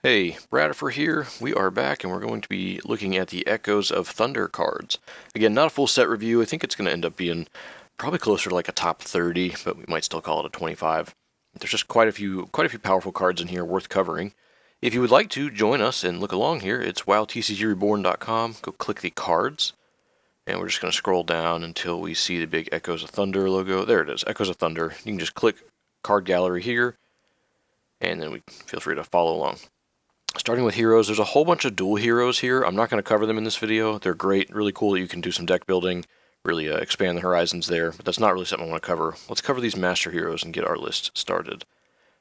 Hey, Bradford here. We are back and we're going to be looking at the Echoes of Thunder cards. Again, not a full set review. I think it's going to end up being probably closer to like a top 30, but we might still call it a 25. There's just quite a few powerful cards in here worth covering. If you would like to join us and look along here, it's WoW Go click the cards, and we're just going to scroll down until we see the big Echoes of Thunder logo. There it is, Echoes of Thunder. You can just click Card Gallery here, and then feel free to follow along. Starting with heroes, there's a whole bunch of dual heroes here. I'm not going to cover them in this video. They're great, really cool that you can do some deck building, really expand the horizons there, but that's not really something I want to cover. Let's cover these master heroes and get our list started.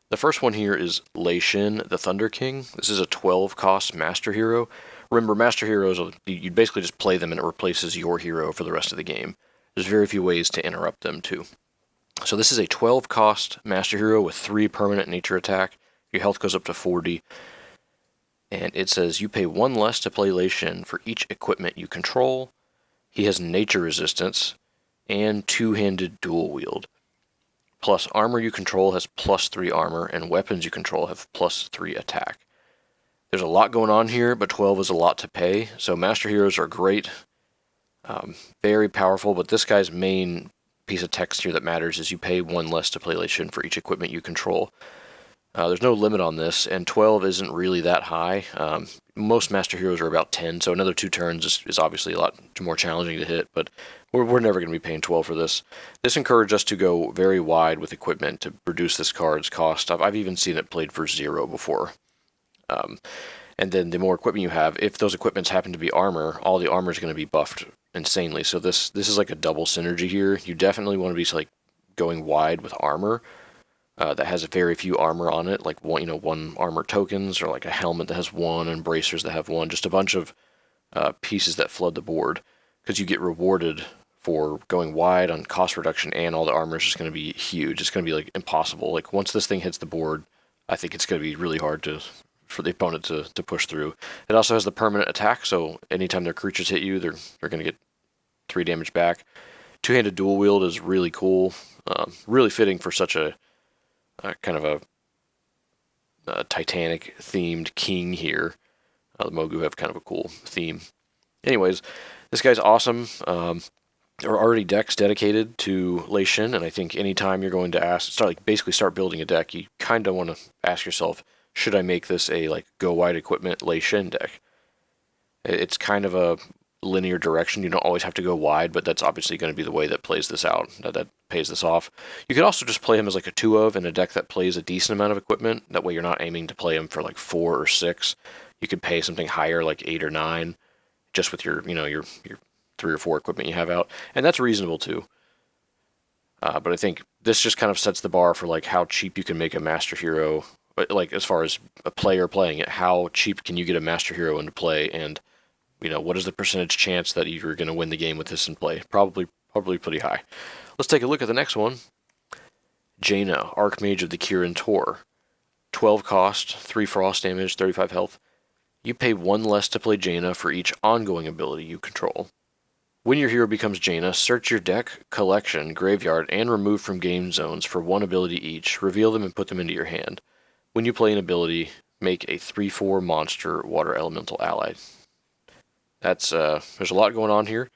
The first one here is Lei Shin, the Thunder King. This is a 12-cost master hero. Remember, master heroes, you basically just play them and it replaces your hero for the rest of the game. There's very few ways to interrupt them, too. So this is a 12-cost master hero with 3 permanent nature attack. Your health goes up to 40. And it says you pay 1 less to play Lei Shin for each equipment you control. He has nature resistance and 2-handed dual wield. Plus armor you control has +3 armor, and weapons you control have +3 attack. There's a lot going on here, but 12 is a lot to pay. So master heroes are great, very powerful, but this guy's main piece of text here that matters is you pay 1 less to play Lei Shin for each equipment you control. There's no limit on this, and 12 isn't really that high. Most master heroes are about 10, so another 2 turns is obviously a lot more challenging to hit, but we're never going to be paying 12 for this. This encouraged us to go very wide with equipment to reduce this card's cost. I've even seen it played for 0 before. And then the more equipment you have, if those equipments happen to be armor, all the armor is going to be buffed insanely. So this is like a double synergy here. You definitely want to be like going wide with armor. That has very few armor on it, like one armor tokens, or like a helmet that has 1, and bracers that have 1, just a bunch of pieces that flood the board, because you get rewarded for going wide on cost reduction, and all the armor is just going to be huge. It's going to be like impossible. Like once this thing hits the board, I think it's going to be really hard for the opponent to push through. It also has the permanent attack, so anytime their creatures hit you, they're going to get 3 damage back. 2-handed dual wield is really cool, really fitting for such a kind of a Titanic-themed king here. The Mogu have kind of a cool theme. Anyways, this guy's awesome. There are already decks dedicated to Lei Shin, and I think anytime you're going to basically start building a deck, you kind of want to ask yourself, should I make this a go wide equipment Lei Shin deck? It's kind of a linear direction. You don't always have to go wide, but that's obviously going to be the way that plays this out, that pays this off. You could also just play him as like a 2-of in a deck that plays a decent amount of equipment. That way you're not aiming to play him for like 4 or 6. You could pay something higher like 8 or 9 just with your 3 or 4 equipment you have out, and that's reasonable too. But I think this just kind of sets the bar for like how cheap you can make a master hero. Like as far as a player playing it, how cheap can you get a master hero into play, and what is the percentage chance that you're going to win the game with this in play? Probably pretty high. Let's take a look at the next one. Jaina, Archmage of the Kirin Tor. 12 cost, 3 frost damage, 35 health. You pay 1 less to play Jaina for each ongoing ability you control. When your hero becomes Jaina, search your deck, collection, graveyard, and remove from game zones for 1 ability each. Reveal them and put them into your hand. When you play an ability, make a 3/4 monster water elemental ally. There's a lot going on here.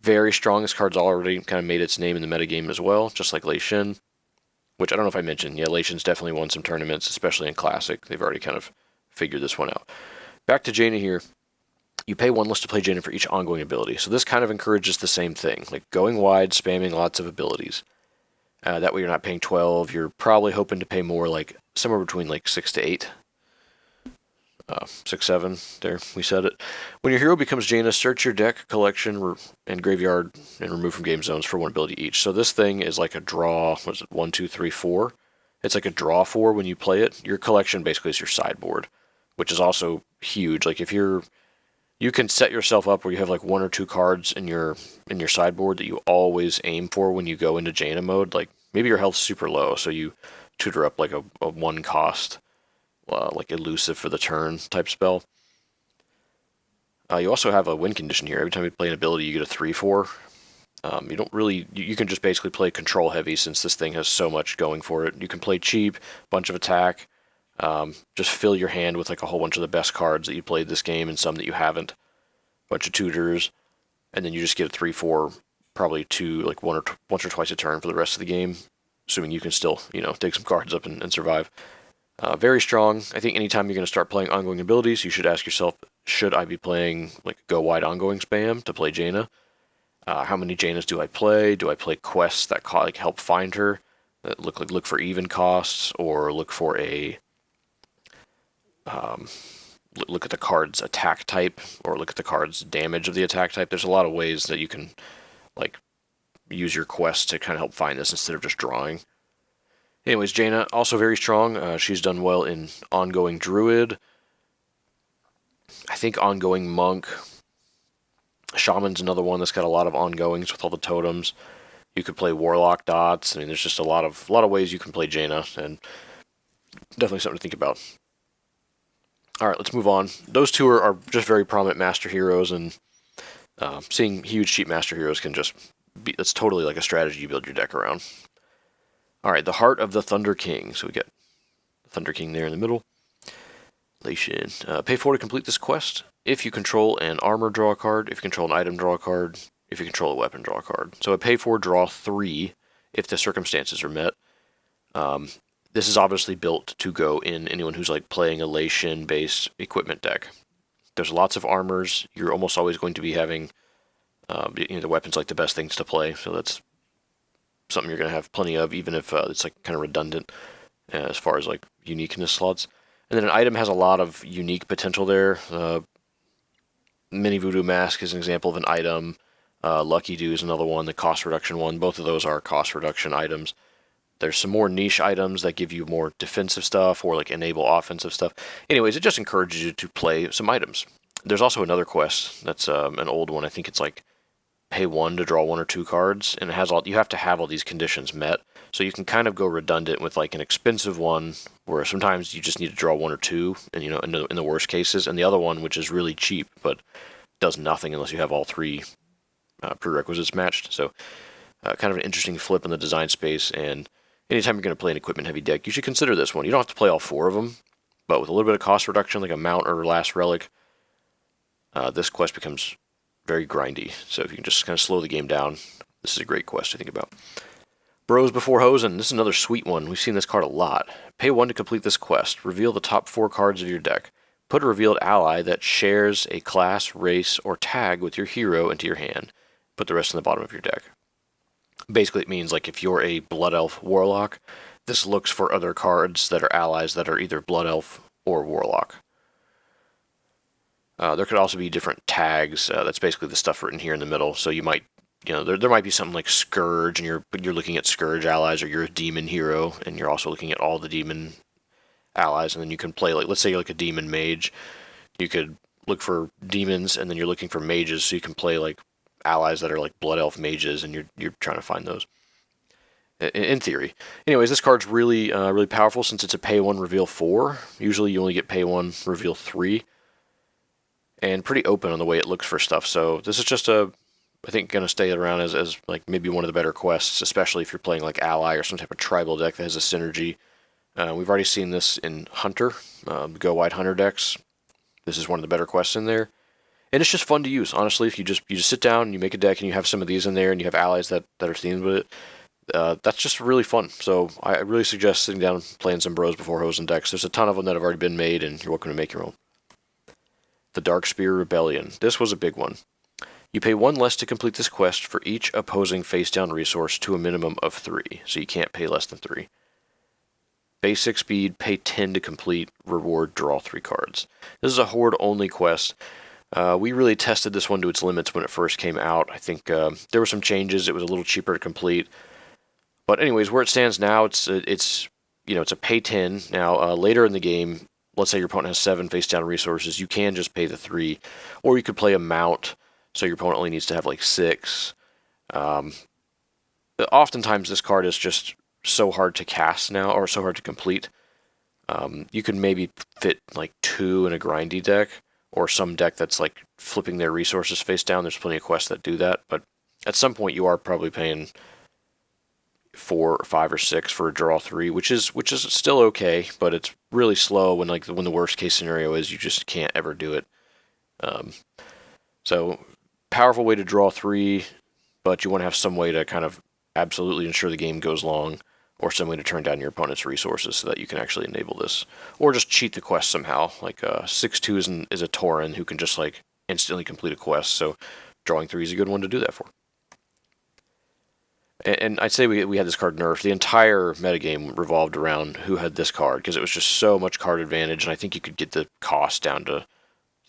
Very strong. This card's already kind of made its name in the metagame as well, just like Lei Shin, which I don't know if I mentioned. Yeah, Lei Shin's definitely won some tournaments, especially in Classic. They've already kind of figured this one out. Back to Jaina here. You pay 1 less to play Jaina for each ongoing ability. So this kind of encourages the same thing, like going wide, spamming lots of abilities. That way you're not paying 12. You're probably hoping to pay more, like somewhere between like 6 to 8. 6, 7, there, we said it. When your hero becomes Jaina, search your deck, collection, and graveyard, and remove from game zones for 1 ability each. So this thing is like a draw, 1, 2, 3, 4? It's like a draw 4 when you play it. Your collection basically is your sideboard, which is also huge. Like if you can set yourself up where you have like 1 or 2 cards in your sideboard that you always aim for when you go into Jaina mode. Like maybe your health's super low, so you tutor up like a 1 cost, like elusive for the turn type spell. You also have a win condition here. Every time you play an ability, you get a 3/4. You don't really. You can just basically play control heavy since this thing has so much going for it. You can play cheap, bunch of attack. Just fill your hand with like a whole bunch of the best cards that you played this game and some that you haven't. Bunch of tutors, and then you just get a 3/4, probably two, like once or twice a turn for the rest of the game, assuming you can still, dig some cards up and survive. Very strong. I think anytime you're going to start playing ongoing abilities, you should ask yourself, should I be playing like go wide ongoing spam to play Jaina? How many Jainas do I play? Do I play quests that help find her? That look for even costs, or look for a look at the card's attack type, or look at the card's damage of the attack type. There's a lot of ways that you can like use your quest to kind of help find this instead of just drawing. Anyways, Jaina, also very strong. She's done well in ongoing druid. I think ongoing monk. Shaman's another one that's got a lot of ongoings with all the totems. You could play warlock dots. I mean, there's just a lot of ways you can play Jaina, and definitely something to think about. All right, let's move on. Those two are just very prominent master heroes, and seeing huge cheap master heroes can just be, that's totally like a strategy you build your deck around. All right, the Heart of the Thunder King. So we get the Thunder King there in the middle. Pay 4 to complete this quest. If you control an armor, draw a card. If you control an item, draw a card. If you control a weapon, draw a card. So a pay 4, draw 3 if the circumstances are met. This is obviously built to go in anyone who's like playing a Lation-based equipment deck. There's lots of armors. You're almost always going to be having the weapons like the best things to play. So that's something you're going to have plenty of, even if it's like kind of redundant as far as like uniqueness slots. And then an item has a lot of unique potential there. Mini Voodoo Mask is an example of an item. Lucky Do is another one, the cost reduction one. Both of those are cost reduction items. There's some more niche items that give you more defensive stuff or like enable offensive stuff. Anyways, it just encourages you to play some items. There's also another quest that's an old one. I think it's like pay 1 to draw 1 or 2 cards, and it has you have to have all these conditions met. So you can kind of go redundant with like an expensive one where sometimes you just need to draw 1 or 2, and in the worst cases, and the other one which is really cheap but does nothing unless you have all 3 prerequisites matched. So kind of an interesting flip in the design space, and anytime you're going to play an equipment heavy deck, you should consider this one. You don't have to play all 4 of them, but with a little bit of cost reduction like a mount or last relic, this quest becomes very grindy. So if you can just kind of slow the game down, this is a great quest to think about. Bros Before Hosen. This is another sweet one. We've seen this card a lot. Pay 1 to complete this quest. Reveal the top 4 cards of your deck. Put a revealed ally that shares a class, race, or tag with your hero into your hand. Put the rest in the bottom of your deck. Basically, it means like if you're a Blood Elf Warlock, this looks for other cards that are allies that are either Blood Elf or Warlock. There could also be different tags. That's basically the stuff written here in the middle. So you might, there might be something like Scourge, and you're looking at Scourge allies, or you're a demon hero, and you're also looking at all the demon allies, and then you can play like, let's say you're like a demon mage. You could look for demons, and then you're looking for mages, so you can play like allies that are like Blood Elf mages, and you're trying to find those. In theory. Anyways, this card's really really powerful since it's a pay 1 reveal 4. Usually you only get pay 1 reveal 3. And pretty open on the way it looks for stuff. So this is just I think going to stay around as like maybe one of the better quests, especially if you're playing like Ally or some type of tribal deck that has a synergy. We've already seen this in Hunter, Go Wide Hunter decks. This is one of the better quests in there. And it's just fun to use, honestly. If you just sit down and you make a deck and you have some of these in there and you have allies that are themed with it, that's just really fun. So I really suggest sitting down and playing some Bros Before Hosen decks. There's a ton of them that have already been made, and you're welcome to make your own. The Darkspear Rebellion. This was a big one. You pay 1 less to complete this quest for each opposing face-down resource to a minimum of 3, so you can't pay less than 3. Basic speed, pay 10 to complete, reward, draw 3 cards. This is a horde-only quest. We really tested this one to its limits when it first came out. I think there were some changes. It was a little cheaper to complete. But anyways, where it stands now, it's a pay 10. Now, later in the game, let's say your opponent has 7 face-down resources, you can just pay the 3. Or you could play a mount, so your opponent only needs to have like 6. Oftentimes this card is just so hard to cast now, or so hard to complete. You can maybe fit like 2 in a grindy deck, or some deck that's like flipping their resources face down. There's plenty of quests that do that, but at some point you are probably paying 4 or 5 or 6 for a draw 3, which is still okay, but it's really slow when the worst case scenario is you just can't ever do it. So powerful way to draw 3, but you want to have some way to kind of absolutely ensure the game goes long, or some way to turn down your opponent's resources so that you can actually enable this, or just cheat the quest somehow. Like 6/2 is a Tauren who can just like instantly complete a quest, so drawing 3 is a good one to do that for. And I'd say we had this card nerfed. The entire metagame revolved around who had this card, because it was just so much card advantage, and I think you could get the cost down to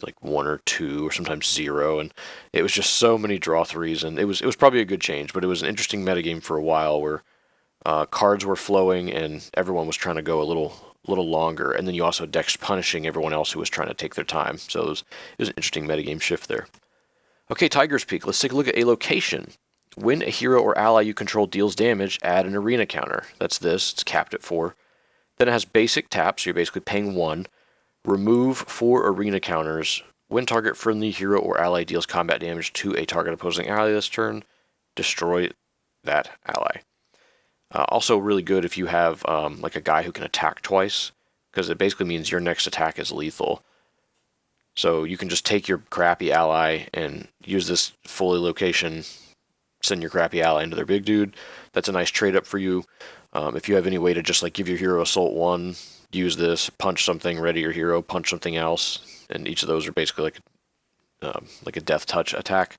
like 1 or 2 or sometimes 0, and it was just so many draw 3s, and it was probably a good change, but it was an interesting metagame for a while where cards were flowing and everyone was trying to go a little longer, and then you also had decks punishing everyone else who was trying to take their time. So it was an interesting metagame shift there. Okay, Tiger's Peak. Let's take a look at a location. When a hero or ally you control deals damage, add an arena counter. That's this. It's capped at 4. Then it has basic tap, so you're basically paying 1. Remove 4 arena counters. When target friendly hero or ally deals combat damage to a target opposing ally this turn, destroy that ally. Also really good if you have like a guy who can attack twice, because it basically means your next attack is lethal. So you can just take your crappy ally and use this fully location, send your crappy ally into their big dude. That's a nice trade up for you. If you have any way to just like give your hero assault 1, use this, punch something, ready your hero, punch something else, and each of those are basically like a death touch attack.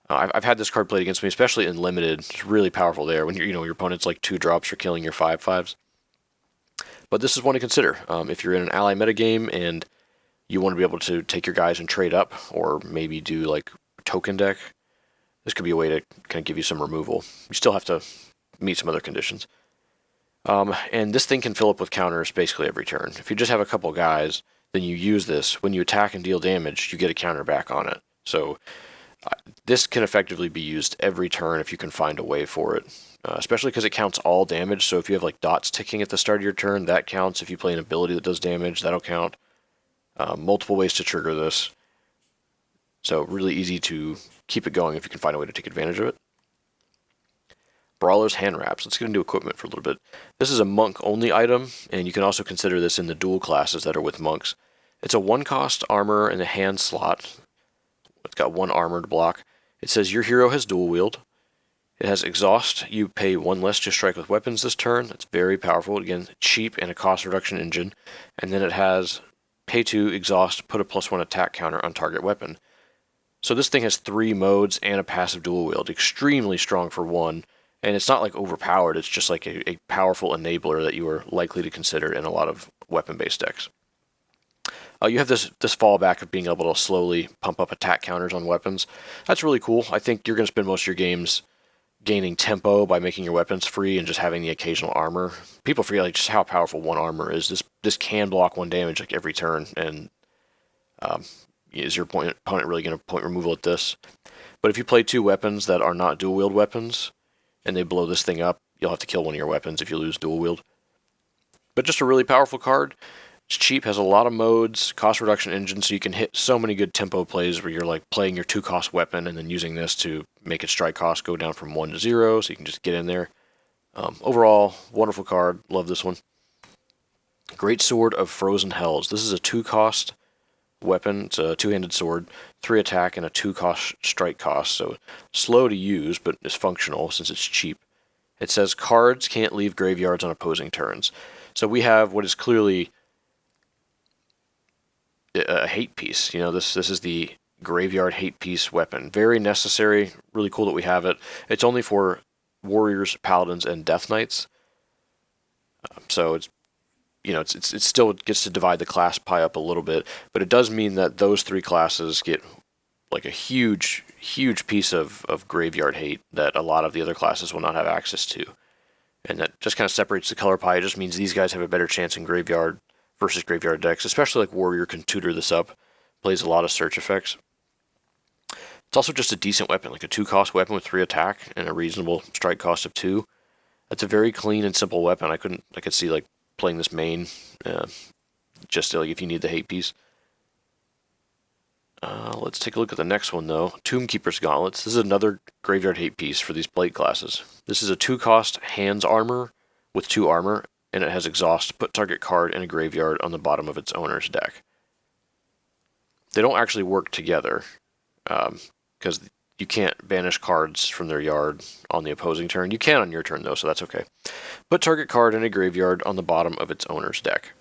I've had this card played against me, especially in limited. It's really powerful there when your opponent's like 2 drops for killing your 5/5s. But this is one to consider if you're in an ally metagame and you want to be able to take your guys and trade up, or maybe do like token deck. This could be a way to kind of give you some removal. You still have to meet some other conditions. And this thing can fill up with counters basically every turn. If you just have a couple guys, then you use this. When you attack and deal damage, you get a counter back on it. So this can effectively be used every turn if you can find a way for it, especially because it counts all damage. So if you have like dots ticking at the start of your turn, that counts. If you play an ability that does damage, that'll count. Multiple ways to trigger this. So really easy to keep it going if you can find a way to take advantage of it. Brawler's Hand Wraps. Let's get into equipment for a little bit. This is a monk-only item, and you can also consider this in the dual classes that are with monks. It's a 1-cost armor in the hand slot. It's got 1 armored block. It says your hero has dual wield. It has exhaust. You pay 1 less to strike with weapons this turn. That's very powerful. Again, cheap and a cost reduction engine. And then it has pay 2, exhaust, put a +1 attack counter on target weapon. So this thing has 3 modes and a passive dual wield. Extremely strong for 1. And it's not like overpowered. It's just like a powerful enabler that you are likely to consider in a lot of weapon-based decks. You have this fallback of being able to slowly pump up attack counters on weapons. That's really cool. I think you're going to spend most of your games gaining tempo by making your weapons free and just having the occasional armor. People forget like just how powerful 1 armor is. This can block 1 damage like every turn, and is your opponent really going to point removal at this? But if you play 2 weapons that are not dual wield weapons, and they blow this thing up, you'll have to kill 1 of your weapons if you lose dual wield. But just a really powerful card. It's cheap, has a lot of modes, cost reduction engine, so you can hit so many good tempo plays where you're like playing your 2-cost weapon and then using this to make its strike cost go down from 1 to 0, so you can just get in there. Overall, wonderful card. Love this one. Great Sword of Frozen Hells. This is a 2-cost weapon. It's a 2-handed sword, 3 attack, and a 2-cost strike cost, so slow to use, but is functional since it's cheap. It says cards can't leave graveyards on opposing turns. So we have what is clearly a hate piece. This is the graveyard hate piece weapon. Very necessary. Really cool that we have it. It's only for warriors, paladins, and death knights. So it's it still gets to divide the class pie up a little bit, but it does mean that those 3 classes get like a huge piece of graveyard hate that a lot of the other classes will not have access to. And that just kind of separates the color pie. It just means these guys have a better chance in graveyard versus graveyard decks, especially like Warrior can tutor this up, plays a lot of search effects. It's also just a decent weapon, like a 2-cost weapon with 3 attack and a reasonable strike cost of 2. That's a very clean and simple weapon. I could see like playing this main, just like if you need the hate piece. Let's take a look at the next one, though. Tombkeeper's Gauntlets. This is another graveyard hate piece for these blade classes. This is a 2-cost hands armor with 2 armor, and it has exhaust. Put target card in a graveyard on the bottom of its owner's deck. They don't actually work together, because you can't banish cards from their yard on the opposing turn. You can on your turn, though, so that's okay. Put target card in a graveyard on the bottom of its owner's deck.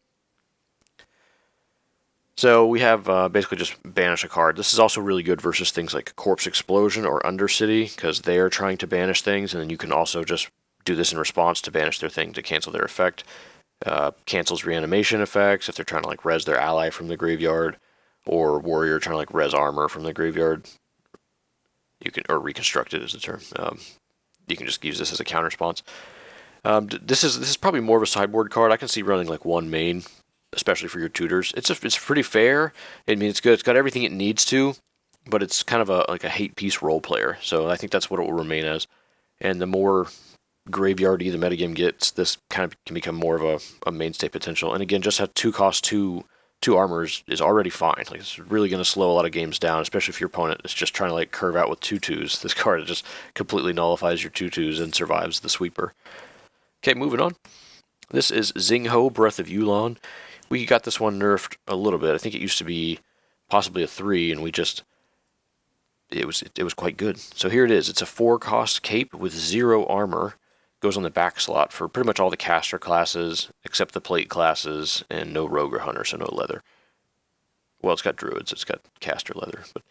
So we have basically just banish a card. This is also really good versus things like Corpse Explosion or Undercity, because they are trying to banish things, and then you can also just do this in response to banish their thing to cancel their effect. Cancels reanimation effects if they're trying to like res their ally from the graveyard, or warrior trying to like res armor from the graveyard. You can, or reconstruct it is the term. You can just use this as a counter response. This is probably more of a sideboard card. I can see running like 1 main, especially for your tutors. It's pretty fair. I mean, it's good. It's got everything it needs to, but it's kind of like a hate piece role player. So I think that's what it will remain as. And the more graveyardy the metagame gets, this kind of can become more of a mainstay potential. And again, just have 2 cost 2 armors is already fine. Like, it's really going to slow a lot of games down, especially if your opponent is just trying to like curve out with 2/2s. This card just completely nullifies your 2/2s and survives the sweeper. Okay, moving on. This is Xingho, Breath of Yulon. We got this one nerfed a little bit. I think it used to be possibly a 3, and it was quite good. So here it is. It's a 4-cost cape with 0 armor. Goes on the back slot for pretty much all the caster classes, except the plate classes, and no rogue or hunter, so no leather. Well, it's got druids, it's got caster leather. But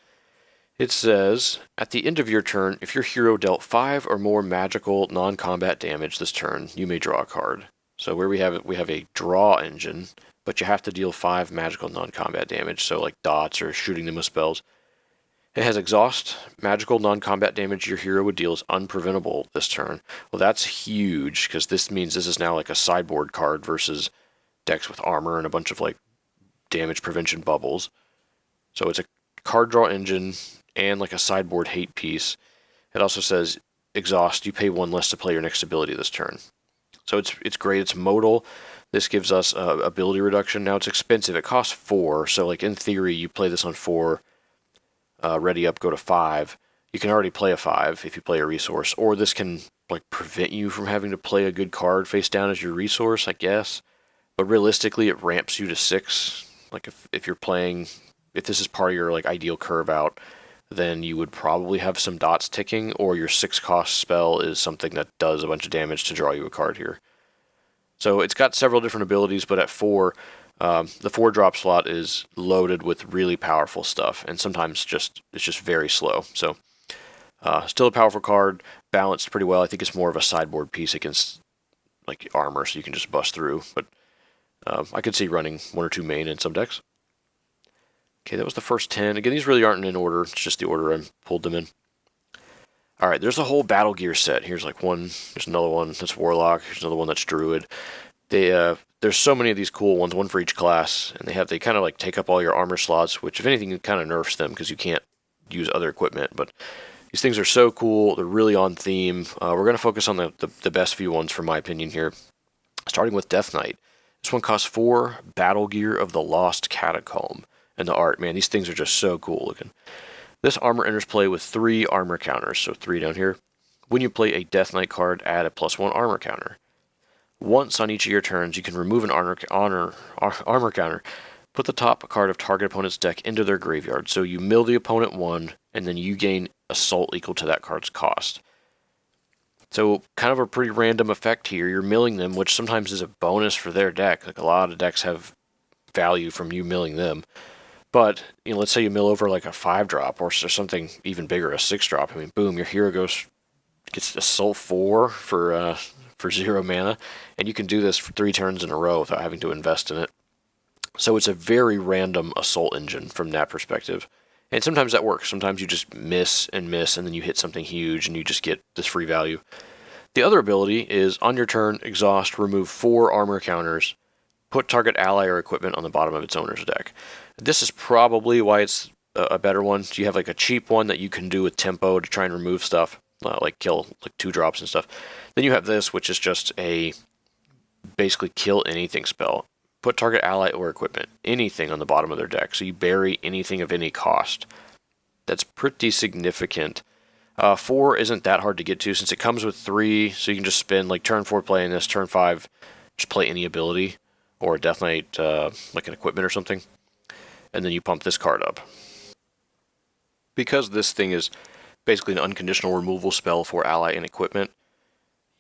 it says, at the end of your turn, if your hero dealt 5 or more magical non-combat damage this turn, you may draw a card. So where we have it, we have a draw engine, but you have to deal 5 magical non-combat damage, so like dots or shooting them with spells. It has exhaust. Magical non-combat damage your hero would deal is unpreventable this turn. Well, that's huge, because this means this is now like a sideboard card versus decks with armor and a bunch of like damage prevention bubbles. So it's a card draw engine and like a sideboard hate piece. It also says exhaust. You pay 1 less to play your next ability this turn. So it's great. It's modal. This gives us ability reduction. Now it's expensive. It costs 4. So like in theory, you play this on 4. Ready up, go to 5. You can already play a 5 if you play a resource, or this can like prevent you from having to play a good card face down as your resource, I guess. But realistically, it ramps you to 6. Like if you're playing, if this is part of your like ideal curve out, then you would probably have some dots ticking, or your 6-cost spell is something that does a bunch of damage to draw you a card here. So it's got several different abilities, but at 4. The 4-drop slot is loaded with really powerful stuff, and sometimes it's just very slow. So still a powerful card, balanced pretty well. I think it's more of a sideboard piece against like armor, so you can just bust through. But I could see running 1 or 2 main in some decks. Okay, that was the first 10. Again, these really aren't in order. It's just the order I pulled them in. All right, there's a whole battle gear set. Here's like one. There's another one that's Warlock. There's another one that's Druid. There's so many of these cool ones, one for each class, and they kind of like take up all your armor slots, which if anything kind of nerfs them because you can't use other equipment. But these things are so cool. They're really on theme. We're going to focus on the best few ones, from my opinion here, starting with Death Knight. This one costs 4 Battle Gear of the Lost Catacomb. And the art, man, these things are just so cool looking. This armor enters play with 3 armor counters, so 3 down here. When you play a Death Knight card, add a +1 armor counter. Once on each of your turns, you can remove an armor counter. Put the top card of target opponent's deck into their graveyard, so you mill the opponent 1, and then you gain assault equal to that card's cost. So kind of a pretty random effect here. You're milling them, which sometimes is a bonus for their deck. Like a lot of decks have value from you milling them. But, let's say you mill over like a 5-drop or something even bigger, a 6-drop. I mean, boom, your hero gets assault 4 for 0 mana, and you can do this for 3 turns in a row without having to invest in it. So it's a very random assault engine from that perspective. And sometimes that works. Sometimes you just miss, and then you hit something huge, and you just get this free value. The other ability is, on your turn, exhaust, remove 4 armor counters, put target ally or equipment on the bottom of its owner's deck. This is probably why it's a better one. So you have like a cheap one that you can do with tempo to try and remove stuff, like kill like 2 drops and stuff. Then you have this, which is just a basically kill anything spell. put target ally or equipment, anything on the bottom of their deck. So you bury anything of any cost. That's pretty significant. 4 isn't that hard to get to since it comes with 3, so you can just spend like turn 4 playing this, turn 5 just play any ability or a Death Knight like an equipment or something, and then you pump this card up. Because this thing is basically an unconditional removal spell for ally and equipment,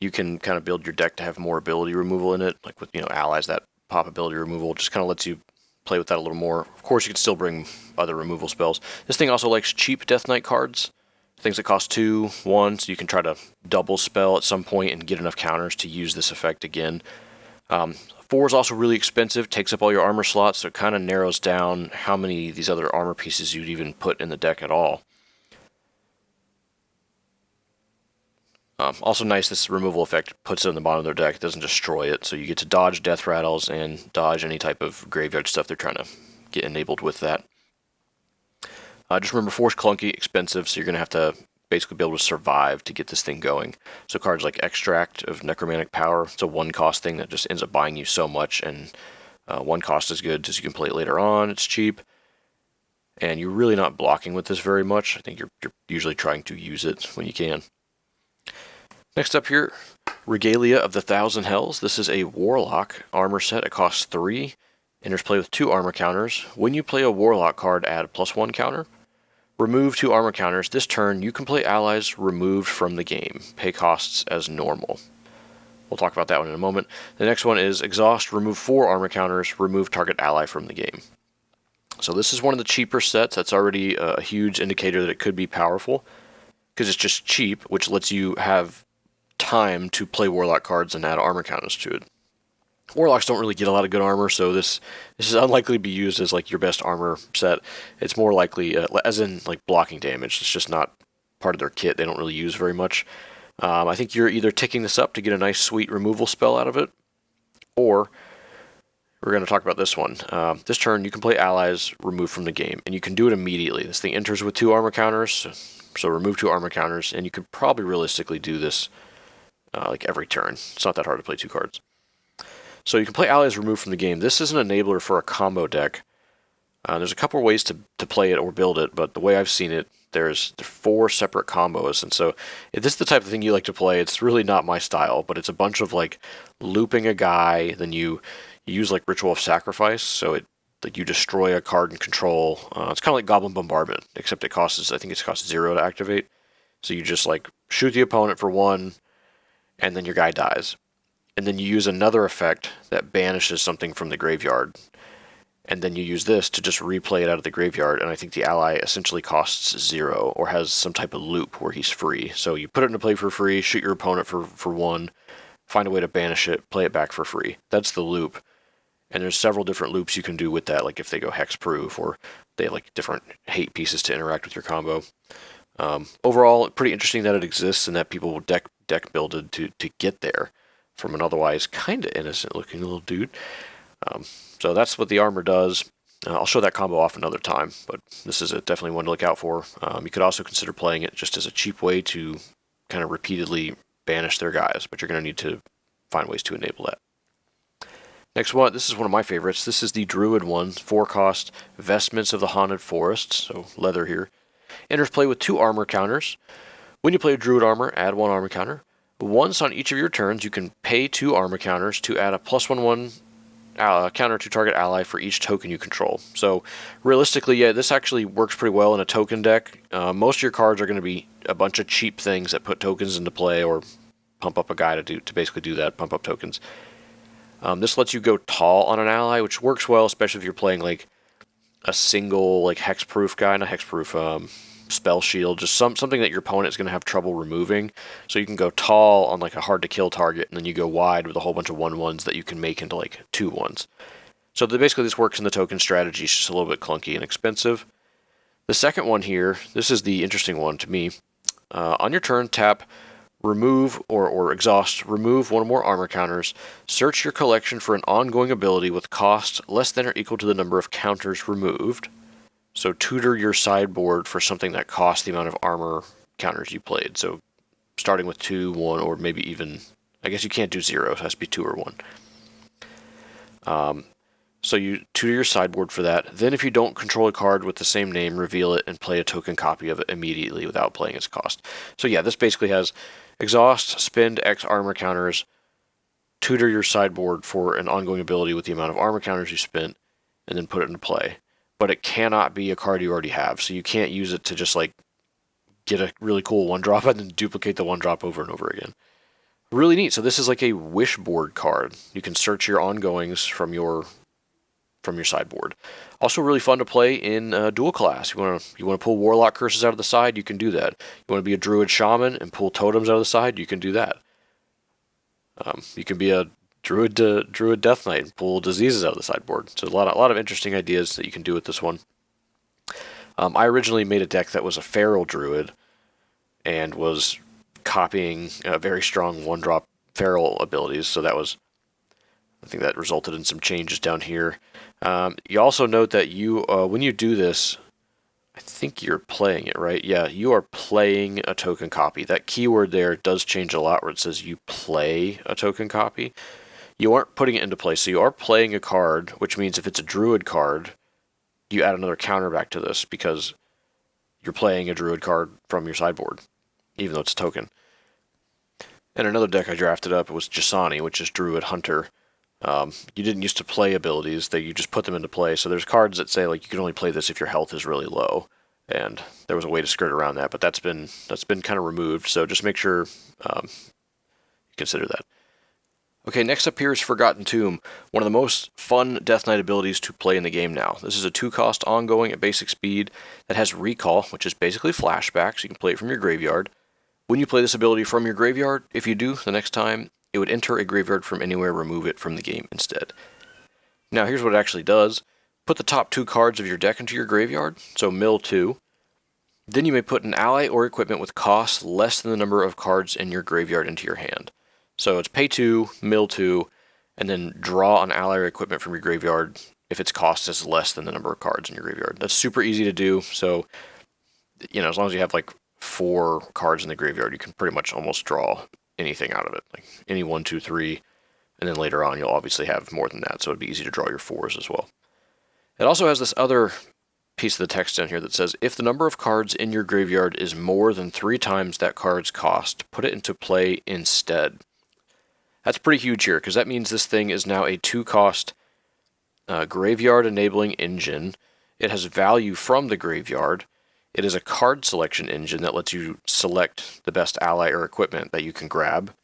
you can kind of build your deck to have more ability removal in it, like with allies. That pop ability removal just kind of lets you play with that a little more. Of course, you can still bring other removal spells. This thing also likes cheap Death Knight cards, things that cost 2, 1, so you can try to double spell at some point and get enough counters to use this effect again. 4 is also really expensive, takes up all your armor slots, so it kind of narrows down how many of these other armor pieces you'd even put in the deck at all. Also nice, this removal effect puts it in the bottom of their deck. It doesn't destroy it, so you get to dodge death rattles and dodge any type of graveyard stuff they're trying to get enabled with that. Just remember, 4 is clunky, expensive, so you're going to have to basically be able to survive to get this thing going. So cards like Extract of Necromantic Power, it's a 1-cost thing that just ends up buying you so much, and 1 cost is good because you can play it later on, it's cheap, and you're really not blocking with this very much. I think you're usually trying to use it when you can. Next up here, Regalia of the Thousand Hells. This is a Warlock armor set. It costs 3. Enters play with 2 armor counters. When you play a Warlock card, add a +1 counter. Remove 2 armor counters. This turn, you can play allies removed from the game. Pay costs as normal. We'll talk about that one in a moment. The next one is Exhaust. Remove 4 armor counters. Remove target ally from the game. So this is one of the cheaper sets. That's already a huge indicator that it could be powerful, because it's just cheap, which lets you have time to play Warlock cards and add armor counters to it. Warlocks don't really get a lot of good armor, so this is unlikely to be used as like your best armor set. It's more likely, as in like blocking damage. It's just not part of their kit. They don't really use very much. I think you're either ticking this up to get a nice sweet removal spell out of it, or we're going to talk about this one. This turn, you can play allies removed from the game, and you can do it immediately. This thing enters with 2 armor counters, so remove 2 armor counters, and you could probably realistically do this like every turn. It's not that hard to play 2 cards. So you can play allies removed from the game. This is an enabler for a combo deck. There's a couple of ways to play it or build it, but the way I've seen it, there's 4 separate combos. And so if this is the type of thing you like to play, it's really not my style, but it's a bunch of like looping a guy, then you use like Ritual of Sacrifice, so like you destroy a card in control. It's kind of like Goblin Bombardment, except I think it costs 0 to activate. So you just like shoot the opponent for 1, and then your guy dies. And then you use another effect that banishes something from the graveyard. And then you use this to just replay it out of the graveyard, and I think the ally essentially costs 0, or has some type of loop where he's free. So you put it into play for free, shoot your opponent for 1, find a way to banish it, play it back for free. That's the loop. And there's several different loops you can do with that, like if they go hexproof, or they have like different hate pieces to interact with your combo. Overall, pretty interesting that it exists and that people will deck builded to get there from an otherwise kind of innocent looking little dude. So that's what the armor does. I'll show that combo off another time, but this is definitely one to look out for. You could also consider playing it just as a cheap way to kind of repeatedly banish their guys, but you're going to need to find ways to enable that. Next one, this is one of my favorites. This is the Druid one, 4-cost Vestments of the Haunted Forest, so leather here. Enters play with 2 armor counters. When you play Druid armor, add 1 armor counter. Once on each of your turns, you can pay 2 armor counters to add a +1/1 counter to target ally for each token you control. So realistically, yeah, this actually works pretty well in a token deck. Most of your cards are going to be a bunch of cheap things that put tokens into play or pump up a guy to basically do that, pump up tokens. This lets you go tall on an ally, which works well, especially if you're playing like a single like hexproof guy, not hexproof, spell shield, just something that your opponent is going to have trouble removing. So you can go tall on like a hard to kill target, and then you go wide with a whole bunch of 1/1s that you can make into like 2/1s. So basically this works in the token strategy. It's just a little bit clunky and expensive. The second one here, this is the interesting one to me. On your turn, tap, remove or exhaust, remove 1 or more armor counters. Search your collection for an ongoing ability with cost less than or equal to the number of counters removed. So tutor your sideboard for something that costs the amount of armor counters you played. So starting with 2, 1, or maybe even, I guess you can't do 0, so it has to be 2 or 1. So you tutor your sideboard for that. Then if you don't control a card with the same name, reveal it and play a token copy of it immediately without playing its cost. So yeah, this basically has exhaust, spend X armor counters, tutor your sideboard for an ongoing ability with the amount of armor counters you spent, and then put it into play. But it cannot be a card you already have, so you can't use it to just like get a really cool one drop and then duplicate the one drop over and over again. Really neat. So this is like a wish board card. You can search your ongoings from your sideboard. Also really fun to play in dual class. You want to pull Warlock curses out of the side, you can do that. You want to be a Druid Shaman and pull totems out of the side, you can do that. You can be a Druid Death Knight and pull diseases out of the sideboard. So a lot of interesting ideas that you can do with this one. I originally made a deck that was a Feral Druid and was copying very strong one-drop Feral abilities, so that was, I think that resulted in some changes down here. You also note that you, when you do this, I think you're playing it, right? Yeah, you are playing a token copy. That keyword there does change a lot where it says you play a token copy. You aren't putting it into play, so you are playing a card, which means if it's a Druid card, you add another counter back to this because you're playing a Druid card from your sideboard, even though it's a token. And another deck I drafted up was Jasani, which is Druid Hunter. You didn't used to play abilities, that you just put them into play. So there's cards that say like you can only play this if your health is really low, and there was a way to skirt around that, but that's been kind of removed. So just make sure you consider that. Okay, next up here is Forgotten Tomb, one of the most fun Death Knight abilities to play in the game now. This is a 2-cost ongoing at basic speed that has Recall, which is basically flashback, so you can play it from your graveyard. When you play this ability from your graveyard, if you do, the next time, it would enter a graveyard from anywhere, remove it from the game instead. Now here's what it actually does. Put the top 2 cards of your deck into your graveyard, so mill 2. Then you may put an ally or equipment with cost less than the number of cards in your graveyard into your hand. So it's pay 2, mill 2, and then draw an ally or equipment from your graveyard if its cost is less than the number of cards in your graveyard. That's super easy to do, so as long as you have like 4 cards in the graveyard, you can pretty much almost draw anything out of it. Like any 1, 2, 3, and then later on you'll obviously have more than that, so it'd be easy to draw your 4s as well. It also has this other piece of the text down here that says, if the number of cards in your graveyard is more than 3 times that card's cost, put it into play instead. That's pretty huge here, because that means this thing is now a 2-cost graveyard enabling engine. It has value from the graveyard. It is a card selection engine that lets you select the best ally or equipment that you can grab.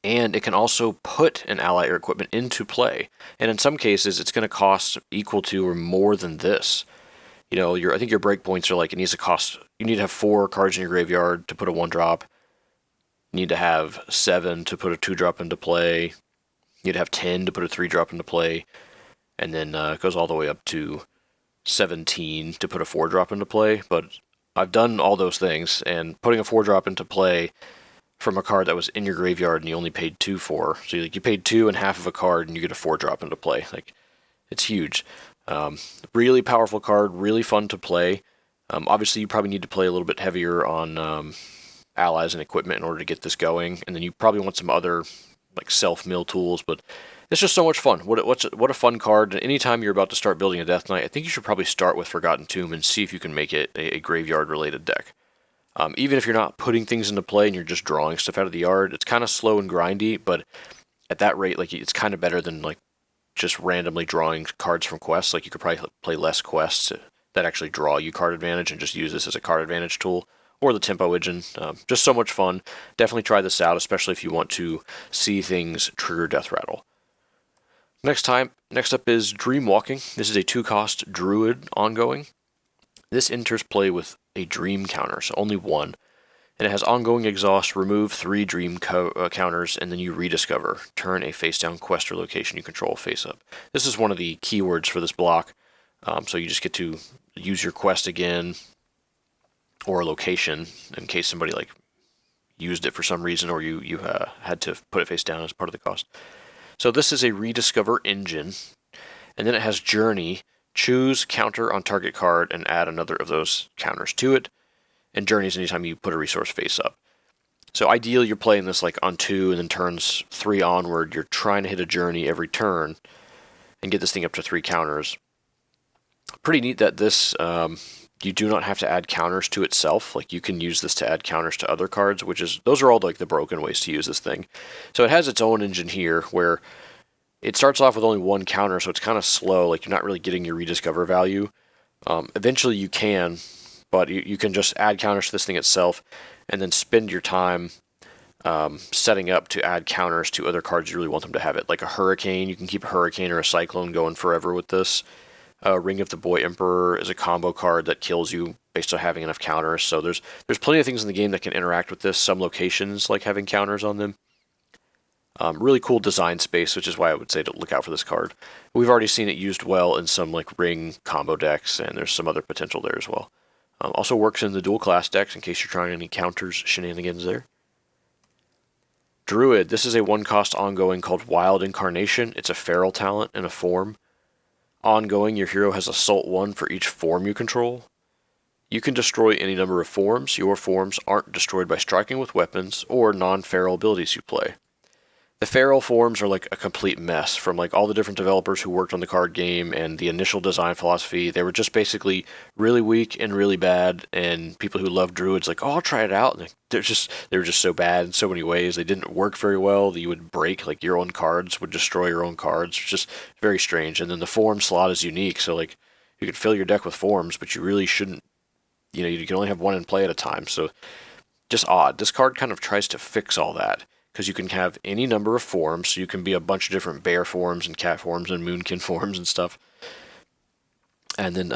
And it can also put an ally or equipment into play. And in some cases, it's going to cost equal to or more than this. I think your breakpoints are like, it needs to cost, you need to have 4 cards in your graveyard to put a 1-drop. You need to have 7 to put a 2-drop into play. You need to have 10 to put a 3-drop into play. And then it goes all the way up to 17 to put a 4-drop into play. But I've done all those things, and putting a 4-drop into play from a card that was in your graveyard and you only paid 2 for. So you paid 2 and half of a card and you get a 4-drop into play. Like, it's huge. Really powerful card, really fun to play. Obviously, you probably need to play a little bit heavier on allies and equipment in order to get this going, and then you probably want some other like self-mill tools, but it's just so much fun. What a fun card. And anytime you're about to start building a Death Knight, I think you should probably start with Forgotten Tomb and see if you can make it a graveyard-related deck. Even if you're not putting things into play and you're just drawing stuff out of the yard, it's kind of slow and grindy, but at that rate, like, it's kind of better than like just randomly drawing cards from quests. Like, you could probably play less quests that actually draw you card advantage and just use this as a card advantage tool. Or the Tempo engine. Just so much fun. Definitely try this out, especially if you want to see things trigger Death Rattle. Next up is Dreamwalking. This is a 2-cost Druid ongoing. This enters play with a Dream counter, so only 1. And it has ongoing exhaust, remove 3 Dream counters, and then you rediscover. Turn a face-down quest or location you control face up. This is one of the keywords for this block, so you just get to use your quest again, or a location in case somebody like used it for some reason, or you had to put it face down as part of the cost. So this is a rediscover engine, and then it has journey. Choose counter on target card and add another of those counters to it. And journey is anytime you put a resource face up. So ideally you're playing this like on 2, and then turns 3 onward, you're trying to hit a journey every turn. and get this thing up to 3 counters. Pretty neat that this, you do not have to add counters to itself. Like, you can use this to add counters to other cards, those are all like the broken ways to use this thing. So it has its own engine here where it starts off with only 1 counter, so it's kind of slow. Like, you're not really getting your rediscover value. Eventually you can, but you can just add counters to this thing itself and then spend your time setting up to add counters to other cards you really want them to have it. Like a Hurricane, you can keep a Hurricane or a Cyclone going forever with this. Ring of the Boy Emperor is a combo card that kills you based on having enough counters. So there's plenty of things in the game that can interact with this. Some locations like having counters on them. Really cool design space, which is why I would say to look out for this card. We've already seen it used well in some like Ring combo decks, and there's some other potential there as well. Also works in the dual class decks in case you're trying any counters shenanigans there. Druid. This is a 1-cost ongoing called Wild Incarnation. It's a feral talent and a form. Ongoing, your hero has Assault 1 for each form you control. You can destroy any number of forms. Your forms aren't destroyed by striking with weapons or non-feral abilities you play. The feral forms are like a complete mess from like all the different developers who worked on the card game and the initial design philosophy. They were just basically really weak and really bad, and people who love druids like, oh, I'll try it out. And they were just so bad in so many ways. They didn't work very well. You would break, like your own cards would destroy your own cards. It's just very strange. And then the form slot is unique, so like you can fill your deck with forms, but you really shouldn't. You know, you can only have one in play at a time. So just odd. This card kind of tries to fix all that, because you can have any number of forms, so you can be a bunch of different bear forms and cat forms and moonkin forms and stuff. And then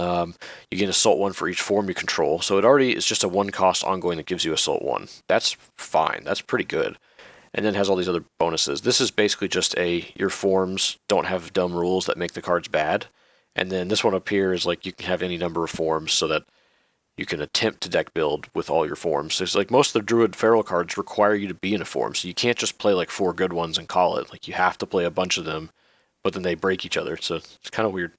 you get Assault 1 for each form you control, so it already is just a 1-cost ongoing that gives you Assault 1. That's fine, that's pretty good. And then it has all these other bonuses. This is basically just your forms don't have dumb rules that make the cards bad. And then this one up here is like you can have any number of forms so that you can attempt to deck build with all your forms. So it's like most of the Druid Feral cards require you to be in a form, so you can't just play like 4 good ones and call it. Like you have to play a bunch of them, but then they break each other, so it's kind of weird.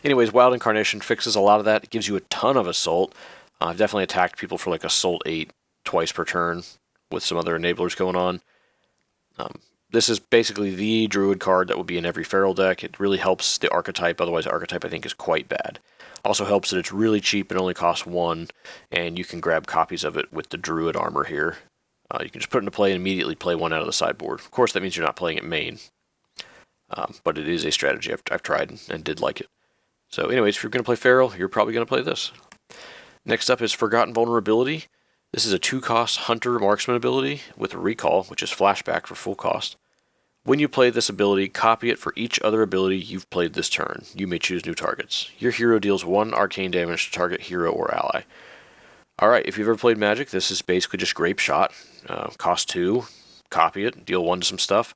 Anyways, Wild Incarnation fixes a lot of that. It gives you a ton of Assault. I've definitely attacked people for like Assault 8 twice per turn with some other enablers going on. This is basically the Druid card that will be in every Feral deck. It really helps the archetype, otherwise the archetype I think is quite bad. Also helps that it's really cheap and only costs 1, and you can grab copies of it with the Druid armor here. You can just put it into play and immediately play one out of the sideboard. Of course, that means you're not playing it main, but it is a strategy I've tried and did like it. So anyways, if you're going to play Feral, you're probably going to play this. Next up is Forgotten Vulnerability. This is a 2-cost Hunter Marksman ability with Recall, which is flashback for full cost. When you play this ability, copy it for each other ability you've played this turn. You may choose new targets. Your hero deals 1 arcane damage to target hero or ally. Alright, if you've ever played Magic, this is basically just Grape Shot. Cost 2, copy it, deal 1 to some stuff.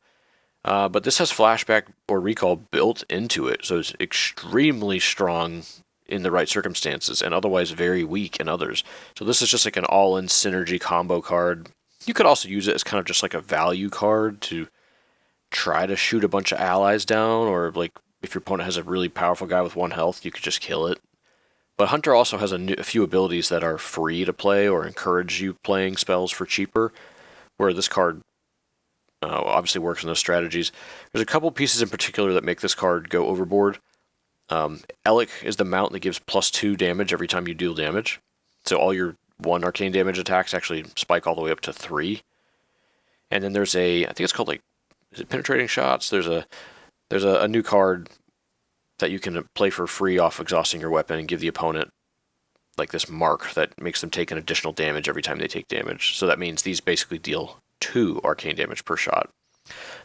But this has flashback or recall built into it, so it's extremely strong in the right circumstances and otherwise very weak in others. So this is just like an all-in synergy combo card. You could also use it as kind of just like a value card to try to shoot a bunch of allies down, or like if your opponent has a really powerful guy with 1 health, you could just kill it. But Hunter also has a few abilities that are free to play or encourage you playing spells for cheaper, where this card obviously works in those strategies. There's a couple pieces in particular that make this card go overboard. Elic is the mount that gives +2 damage every time you deal damage. So all your 1 arcane damage attacks actually spike all the way up to 3. And then there's I think it's called like, is it Penetrating Shots? There's a new card that you can play for free off exhausting your weapon and give the opponent like this mark that makes them take an additional damage every time they take damage. So that means these basically deal 2 arcane damage per shot.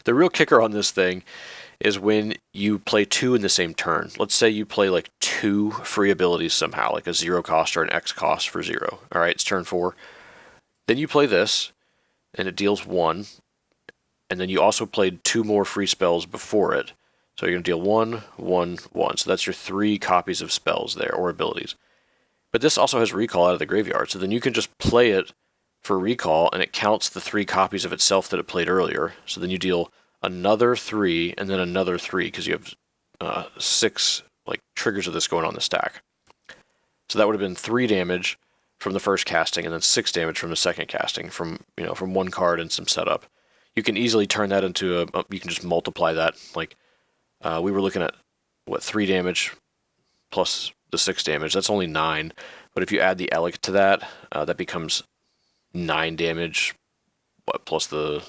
The real kicker on this thing is when you play 2 in the same turn. Let's say you play like 2 free abilities somehow, like a 0 cost or an X cost for 0. Alright, it's turn 4. Then you play this, and it deals 1. And then you also played 2 more free spells before it. So you're going to deal 1, 1, 1. So that's your 3 copies of spells there, or abilities. But this also has recall out of the graveyard. So then you can just play it for recall, and it counts the 3 copies of itself that it played earlier. So then you deal another 3, and then another 3, because you have 6 like triggers of this going on the stack. So that would have been 3 damage from the first casting, and then 6 damage from the second casting, from 1 card and some setup. You can easily turn that into you can just multiply that. Like we were looking at what, 3 damage plus the 6 damage. That's only 9. But if you add the Elec to that, that becomes 9 damage, plus the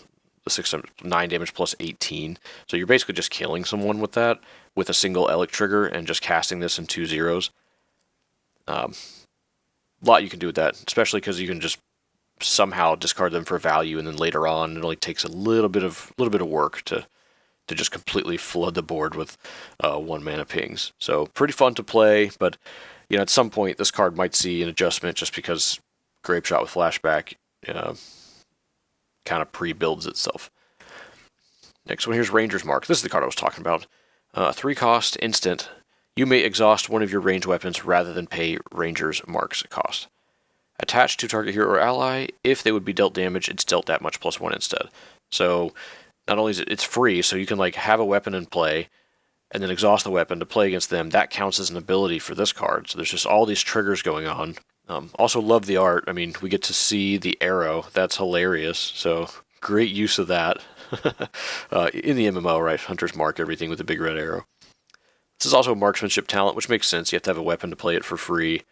6, 9 damage plus 18. So you're basically just killing someone with that, with a single Elec trigger, and just casting this in 2 zeros. A lot you can do with that, especially because you can just somehow discard them for value, and then later on it only takes a little bit of work to just completely flood the board with 1 mana pings. So pretty fun to play, but at some point this card might see an adjustment just because Grape Shot with Flashback kind of pre-builds itself. Next one, here's Ranger's Mark. This is the card I was talking about. 3 cost, instant. You may exhaust one of your ranged weapons rather than pay Ranger's Mark's cost. Attached to target hero or ally, if they would be dealt damage, it's dealt that much plus 1 instead. So not only is it's free, so you can have a weapon in play and then exhaust the weapon to play against them. That counts as an ability for this card. So there's just all these triggers going on. Also love the art. I mean, we get to see the arrow. That's hilarious. So great use of that in the MMO, right? Hunters mark everything with a big red arrow. This is also a marksmanship talent, which makes sense. You have to have a weapon to play it for free.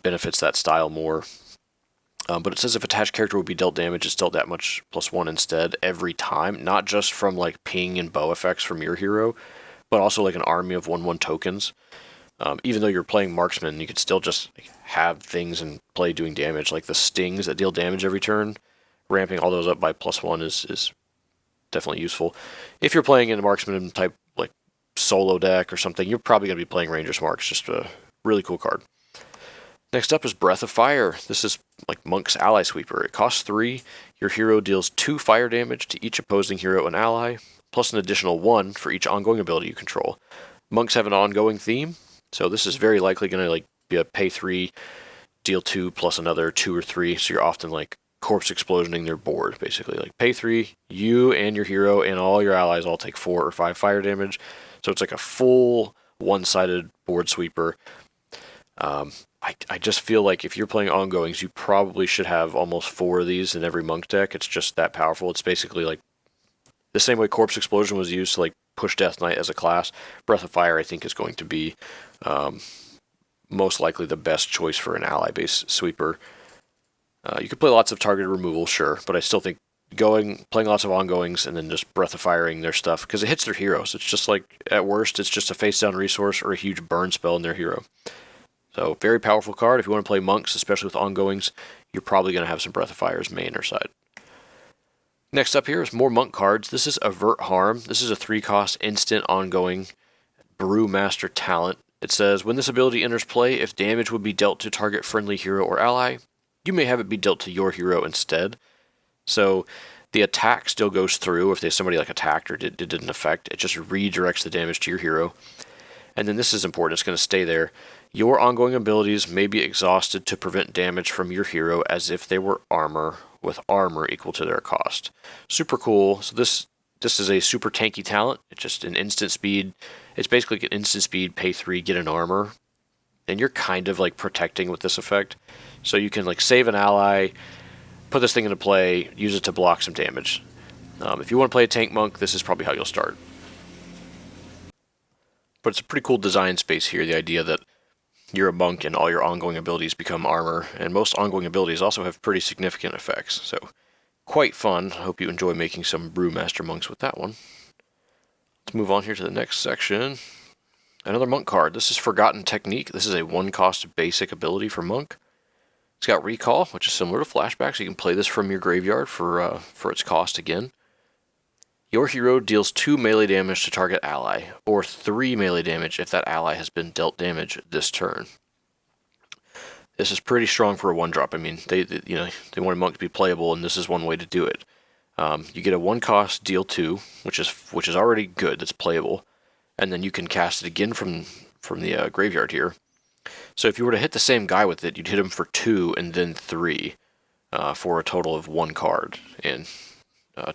Benefits that style more. But it says if attached character would be dealt damage, it's dealt that much plus 1 instead every time. Not just from ping and bow effects from your hero, but also an army of 1/1 tokens. Even though you're playing marksman, you could still just have things in play doing damage, like the stings that deal damage every turn. Ramping all those up by plus 1 is definitely useful. If you're playing in a marksman type solo deck or something, you're probably going to be playing Ranger's Marks. Just a really cool card. Next up is Breath of Fire. This is Monk's Ally Sweeper. It costs 3. Your hero deals 2 fire damage to each opposing hero and ally, plus an additional 1 for each ongoing ability you control. Monks have an ongoing theme, so this is very likely going to be a pay 3, deal 2 plus another 2 or 3. So you're often corpse explosioning their board, basically. Pay 3, you and your hero and all your allies all take 4 or 5 fire damage. So it's a full one-sided board sweeper. I just feel like if you're playing ongoings, you probably should have almost 4 of these in every monk deck. It's just that powerful. It's basically the same way Corpse Explosion was used to push Death Knight as a class. Breath of Fire, I think, is going to be most likely the best choice for an ally-based sweeper. You could play lots of targeted removal, sure, but I still think playing lots of ongoings and then just Breath of Firing their stuff, because it hits their heroes. It's just at worst, it's just a face-down resource or a huge burn spell in their hero. So, very powerful card. If you want to play monks, especially with ongoings, you're probably going to have some Breath of Fire's main or side. Next up here is more monk cards. This is Avert Harm. This is a 3-cost instant ongoing Brewmaster talent. It says, when this ability enters play, if damage would be dealt to target friendly hero or ally, you may have it be dealt to your hero instead. So the attack still goes through if there's somebody attacked or didn't affect. It just redirects the damage to your hero. And then this is important. It's going to stay there. Your ongoing abilities may be exhausted to prevent damage from your hero as if they were armor, with armor equal to their cost. Super cool. So this is a super tanky talent. It's just an instant speed. It's basically an instant speed, pay 3, get an armor. And you're kind of protecting with this effect. So you can save an ally, put this thing into play, use it to block some damage. If you want to play a tank monk, this is probably how you'll start. But it's a pretty cool design space here, the idea that you're a monk and all your ongoing abilities become armor, and most ongoing abilities also have pretty significant effects, so quite fun. I hope you enjoy making some Brewmaster monks with that one. Let's move on here to the next section. Another monk card. This is Forgotten Technique. This is a 1-cost basic ability for monk. It's got Recall, which is similar to Flashback, so you can play this from your graveyard for its cost again. Your hero deals 2 melee damage to target ally, or 3 melee damage if that ally has been dealt damage this turn. This is pretty strong for a 1-drop. I mean, they want a monk to be playable, and this is one way to do it. You get a 1-cost deal 2, which is already good. That's playable, and then you can cast it again from the graveyard here. So if you were to hit the same guy with it, you'd hit him for 2 and then 3 for a total of 1 card and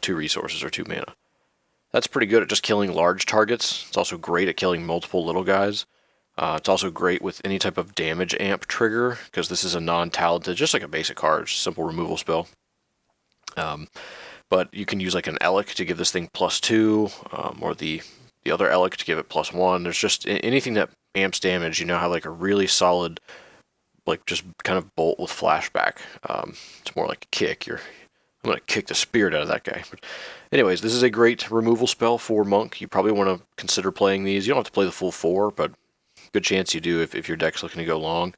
2 resources or 2 mana. That's pretty good at just killing large targets. It's also great at killing multiple little guys. It's also great with any type of damage amp trigger, because this is a non-talented, just like a basic card, simple removal spell. But you can use an Elec to give this thing +2, or the the other Elec to give it +1. There's just anything that amps damage, you now have like a really solid, like just kind of bolt with flashback. It's more like a kick. I'm going to kick the spirit out of that guy. But anyways, this is a great removal spell for Monk. You probably want to consider playing these. You don't have to play the full 4, but good chance you do if your deck's looking to go long.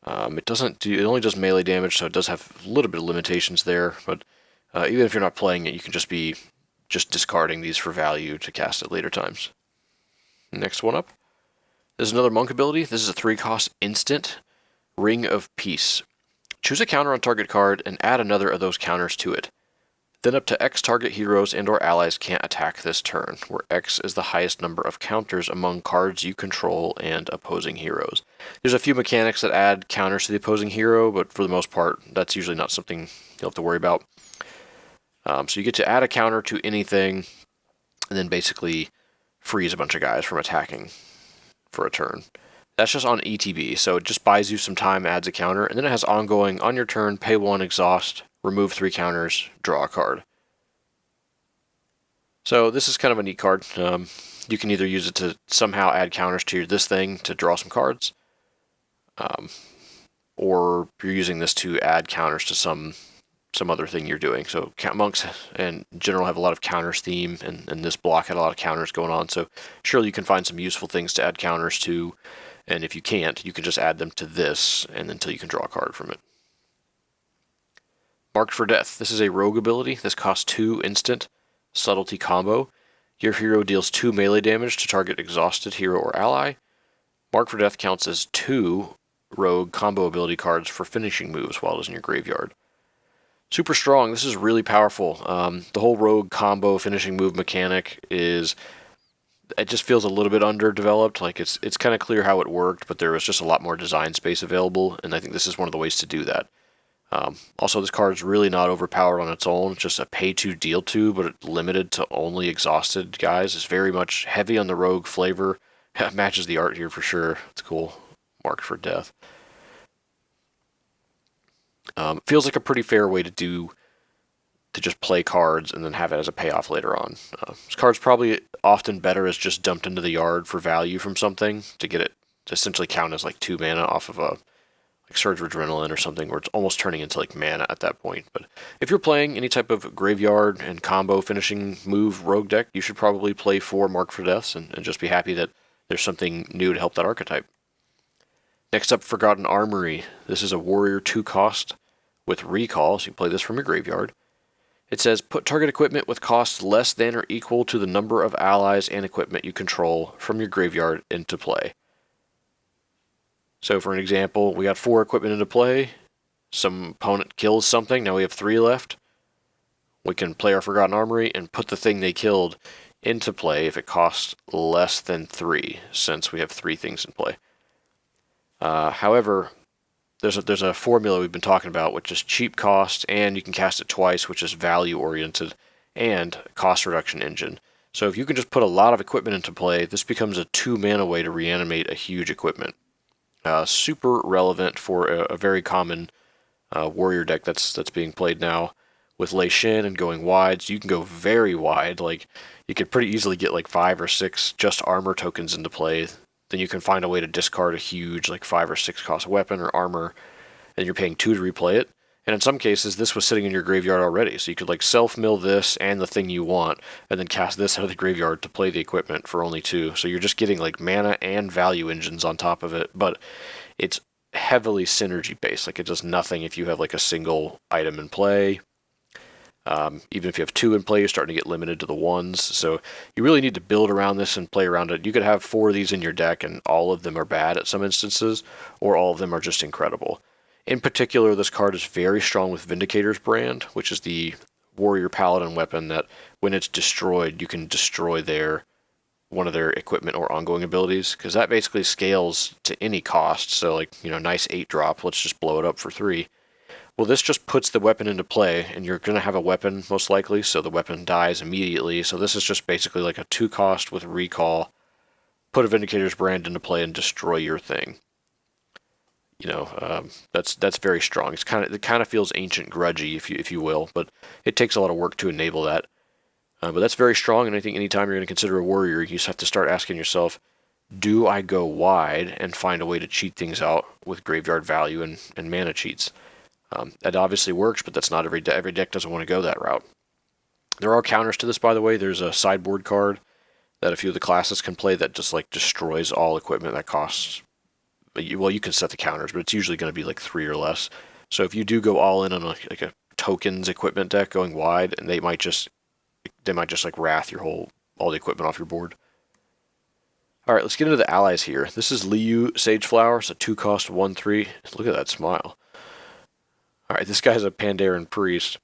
It only does melee damage, so it does have a little bit of limitations there, but even if you're not playing it, you can just be discarding these for value to cast at later times. Next one up. This is another Monk ability. This is a 3-cost instant, Ring of Peace. Choose a counter on target card and add another of those counters to it. Then up to X target heroes and or allies can't attack this turn, where X is the highest number of counters among cards you control and opposing heroes. There's a few mechanics that add counters to the opposing hero, but for the most part, that's usually not something you'll have to worry about. So you get to add a counter to anything, and then basically freeze a bunch of guys from attacking for a turn. That's just on ETB, so it just buys you some time, adds a counter, and then it has ongoing, on your turn, pay 1, exhaust, remove 3 counters, draw a card. So this is kind of a neat card. You can either use it to somehow add counters to this thing to draw some cards, or you're using this to add counters to some other thing you're doing. So monks in general have a lot of counters theme, and this block had a lot of counters going on, so surely you can find some useful things to add counters to, and if you can't, you can just add them to this, and until you can draw a card from it. Marked for Death. This is a rogue ability. This costs 2 instant, subtlety combo. Your hero deals 2 melee damage to target exhausted hero or ally. Marked for Death counts as 2 rogue combo ability cards for finishing moves while it is in your graveyard. Super strong. This is really powerful. The whole rogue combo finishing move mechanic it just feels a little bit underdeveloped. Like it's kind of clear how it worked, but there was just a lot more design space available, and I think this is one of the ways to do that. Also, this card is really not overpowered on its own. It's just a pay 2, deal 2, but it's limited to only exhausted guys. It's very much heavy on the rogue flavor. It matches the art here for sure. It's cool. Marked for Death. Feels like a pretty fair way to just play cards and then have it as a payoff later on. This card's probably often better as just dumped into the yard for value from something to get it to essentially count as like 2 mana off of a Surge of Adrenaline or something, where it's almost turning into like mana at that point. But if you're playing any type of graveyard and combo finishing move rogue deck, you should probably play 4 Mark for Deaths and just be happy that there's something new to help that archetype. Next up, Forgotten Armory. This is a warrior 2-cost with recall, so you play this from your graveyard. It says, put target equipment with costs less than or equal to the number of allies and equipment you control from your graveyard into play. So for an example, we got 4 equipment into play, some opponent kills something, now we have 3 left. We can play our Forgotten Armory and put the thing they killed into play if it costs less than 3, since we have 3 things in play. However, there's a formula we've been talking about, which is cheap cost, and you can cast it twice, which is value oriented, and cost reduction engine. So if you can just put a lot of equipment into play, this becomes a 2 mana way to reanimate a huge equipment. Super relevant for a very common warrior deck that's being played now with Lei Shin and going wide. So you can go very wide. Like you could pretty easily get like 5 or 6 just armor tokens into play. Then you can find a way to discard a huge like 5 or 6 cost weapon or armor, and you're paying 2 to replay it. And in some cases, this was sitting in your graveyard already, so you could like self-mill this and the thing you want, and then cast this out of the graveyard to play the equipment for only 2. So you're just getting like mana and value engines on top of it, but it's heavily synergy-based. Like it does nothing if you have like a single item in play. Even if you have 2 in play, you're starting to get limited to the 1s. So you really need to build around this and play around it. You could have 4 of these in your deck, and all of them are bad at some instances, or all of them are just incredible. In particular, this card is very strong with Vindicator's Brand, which is the warrior paladin weapon that when it's destroyed, you can destroy one of their equipment or ongoing abilities, because that basically scales to any cost. So like, nice 8-drop, let's just blow it up for 3. Well, this just puts the weapon into play, and you're going to have a weapon most likely, so the weapon dies immediately. So this is just basically like a 2-cost with recall, put a Vindicator's Brand into play and destroy your thing. That's very strong. It kind of feels ancient grudgy, if you will, but it takes a lot of work to enable that. But that's very strong, and I think anytime you're going to consider a warrior, you just have to start asking yourself, do I go wide and find a way to cheat things out with graveyard value and mana cheats? That obviously works, but that's not every deck. Every deck doesn't want to go that route. There are counters to this, by the way. There's a sideboard card that a few of the classes can play that just like destroys all equipment that costs. Well, you can set the counters, but it's usually going to be like 3 or less. So if you do go all in on like a tokens equipment deck going wide, and they might just like wrath all the equipment off your board. All right, let's get into the allies here. This is Liu Sageflower. It's a 2-cost 1/3. Look at that smile. All right, this guy's a Pandaren priest.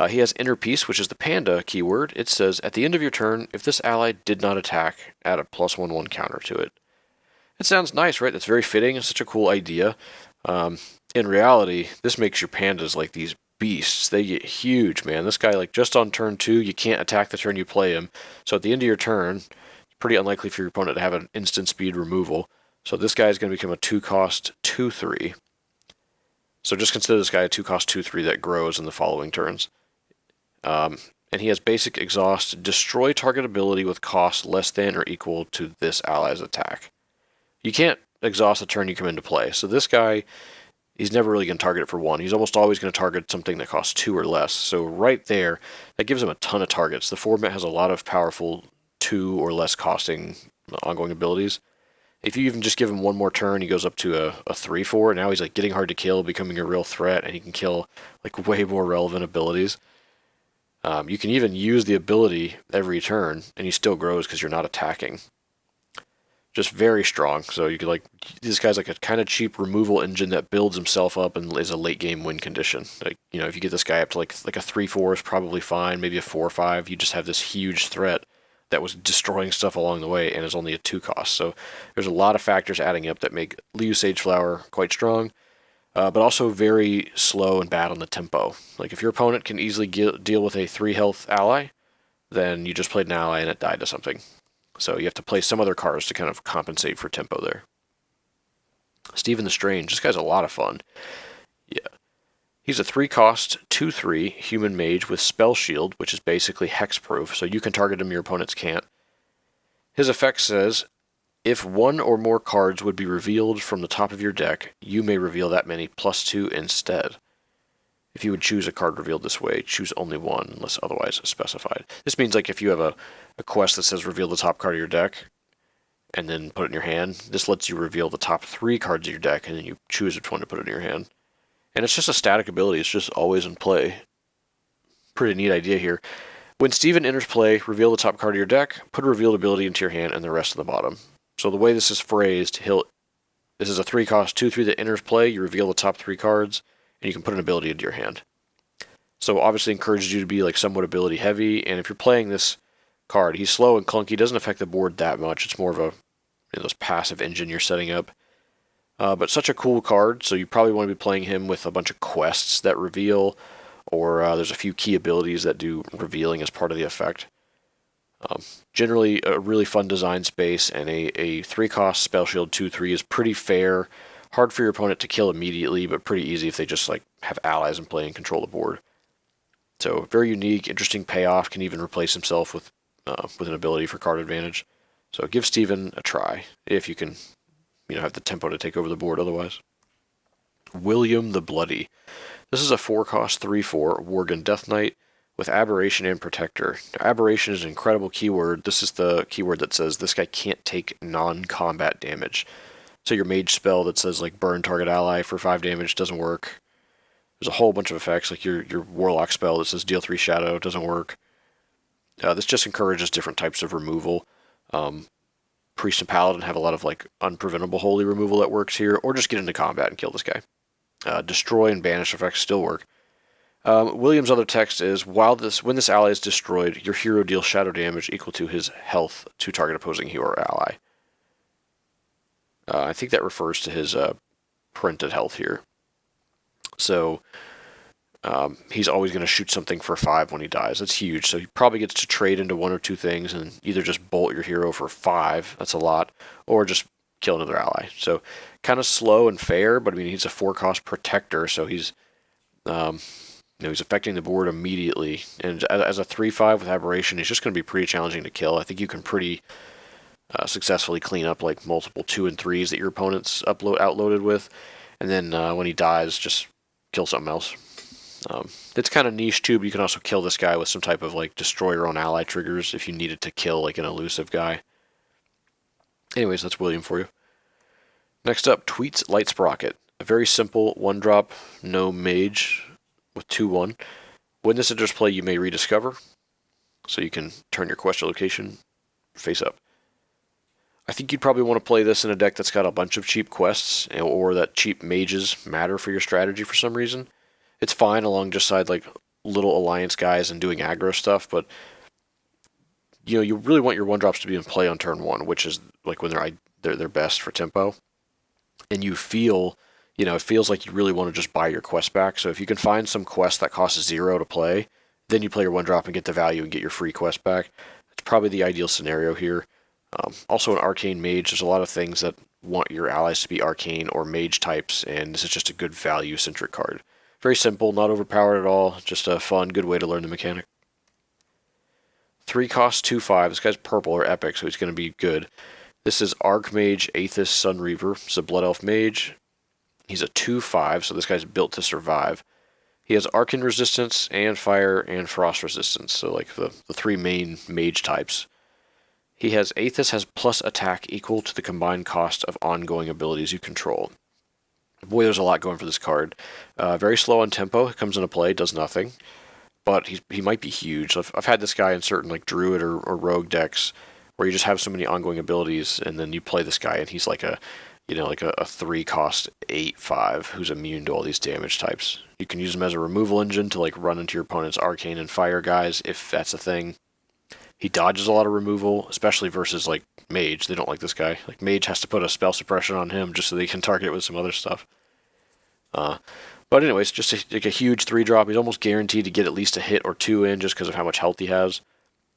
He has Inner Peace, which is the panda keyword. It says, at the end of your turn, if this ally did not attack, add a +1/1 counter to it. It sounds nice, right? That's very fitting. It's such a cool idea. In reality, this makes your pandas like these beasts. They get huge, man. This guy, like, just on turn 2, you can't attack the turn you play him. So at the end of your turn, it's pretty unlikely for your opponent to have an instant speed removal. So this guy is going to become a 2-cost 2/3. So just consider this guy a 2-cost 2/3 that grows in the following turns. And he has basic exhaust, destroy target ability with cost less than or equal to this ally's attack. You can't exhaust the turn you come into play. So this guy, he's never really going to target it for 1. He's almost always going to target something that costs 2 or less. So right there, that gives him a ton of targets. The format has a lot of powerful 2 or less costing ongoing abilities. If you even just give him one more turn, he goes up to a 3/4. Now he's like getting hard to kill, becoming a real threat, and he can kill like way more relevant abilities. You can even use the ability every turn, and he still grows because you're not attacking. Just very strong. So you could like, this guy's like a kind of cheap removal engine that builds himself up and is a late game win condition. Like, you know, if you get this guy up to like a 3/4 is probably fine, maybe a 4/5. You just have this huge threat that was destroying stuff along the way and is only a 2-cost. So there's a lot of factors adding up that make Liu Sageflower quite strong. But also very slow and bad on the tempo. Like, if your opponent can easily deal with a 3-health ally, then you just played an ally and it died to something. So you have to play some other cards to kind of compensate for tempo there. Stephen the Strange. This guy's a lot of fun. Yeah. He's a 3-cost 2/3 human mage with Spell Shield, which is basically hexproof, so you can target him, your opponents can't. His effect says, if 1 or more cards would be revealed from the top of your deck, you may reveal that many +2 instead. If you would choose a card revealed this way, choose only 1 unless otherwise specified. This means like if you have a quest that says reveal the top card of your deck, and then put it in your hand, this lets you reveal the top 3 cards of your deck, and then you choose which one to put in your hand. And it's just a static ability, it's just always in play. Pretty neat idea here. When Steven enters play, reveal the top card of your deck, put a revealed ability into your hand, and the rest of the bottom. So the way this is phrased, this is a 3-cost 2/3 that enters play, you reveal the top 3 cards, and you can put an ability into your hand. So obviously encourages you to be like somewhat ability heavy, and if you're playing this card, he's slow and clunky, doesn't affect the board that much, it's more of a this passive engine you're setting up. But such a cool card, so you probably want to be playing him with a bunch of quests that reveal, or there's a few key abilities that do revealing as part of the effect. Generally, a really fun design space, and a 3-cost Spell Shield 2/3 is pretty fair. Hard for your opponent to kill immediately, but pretty easy if they just like have allies in play and control the board. So very unique, interesting payoff. Can even replace himself with an ability for card advantage. So give Steven a try if you can, have the tempo to take over the board otherwise. William the Bloody. This is a 4-cost 3/4 Worgen Death Knight with Aberration and Protector. Now, Aberration is an incredible keyword. This is the keyword that says this guy can't take non-combat damage. So your mage spell that says like burn target ally for 5 damage doesn't work. There's a whole bunch of effects, like your warlock spell that says deal 3 shadow doesn't work. This just encourages different types of removal. Priest and Paladin have a lot of like unpreventable holy removal that works here, or just get into combat and kill this guy. Destroy and banish effects still work. William's other text is, when this ally is destroyed, your hero deals shadow damage equal to his health to target opposing hero or ally. I think that refers to his printed health here. So he's always going to shoot something for 5 when he dies. That's huge. So he probably gets to trade into 1 or 2 things and either just bolt your hero for 5, that's a lot, or just kill another ally. So kind of slow and fair, but I mean, he's a 4-cost protector, so he's he's affecting the board immediately, and as a 3/5 with Aberration, he's just going to be pretty challenging to kill. I think you can pretty successfully clean up like multiple 2 and 3s that your opponent's outloaded with, and then when he dies, just kill something else. It's kind of niche too, but you can also kill this guy with some type of like destroy your own ally triggers if you needed to kill like an elusive guy. Anyways, that's William for you. Next up, Tweet's Light Sprocket. A very simple 1-drop, no mage with 2/1. When this enters play, you may rediscover, so you can turn your quest location face up. I think you'd probably want to play this in a deck that's got a bunch of cheap quests, or that cheap mages matter for your strategy for some reason. It's fine along just side like little alliance guys and doing aggro stuff, but you really want your 1-drops to be in play on turn 1, which is like when they're best for tempo. And you feel, it feels like you really want to just buy your quest back. So if you can find some quest that costs 0 to play, then you play your 1-drop and get the value and get your free quest back. It's probably the ideal scenario here. Also an arcane mage, there's a lot of things that want your allies to be arcane or mage types, and this is just a good value-centric card. Very simple, not overpowered at all, just a fun, good way to learn the mechanic. 3 cost 2/5. This guy's purple or epic, so he's going to be good. This is Archmage Aethys Sunreaver. He's a Blood Elf Mage. He's a 2/5, so this guy's built to survive. He has Arcane Resistance and Fire and Frost Resistance, so like the 3 main mage types. Aethys has plus attack equal to the combined cost of ongoing abilities you control. Boy, there's a lot going for this card. Very slow on tempo. It comes into play, does nothing. But he might be huge. I've had this guy in certain like Druid or Rogue decks where you just have so many ongoing abilities, and then you play this guy, and he's like a 3 cost 8/5 who's immune to all these damage types. You can use him as a removal engine to like run into your opponent's arcane and fire guys if that's a thing. He dodges a lot of removal, especially versus like mage. They don't like this guy. Like mage has to put a spell suppression on him just so they can target it with some other stuff. But anyways, just a huge 3-drop. He's almost guaranteed to get at least a hit or 2 in just because of how much health he has.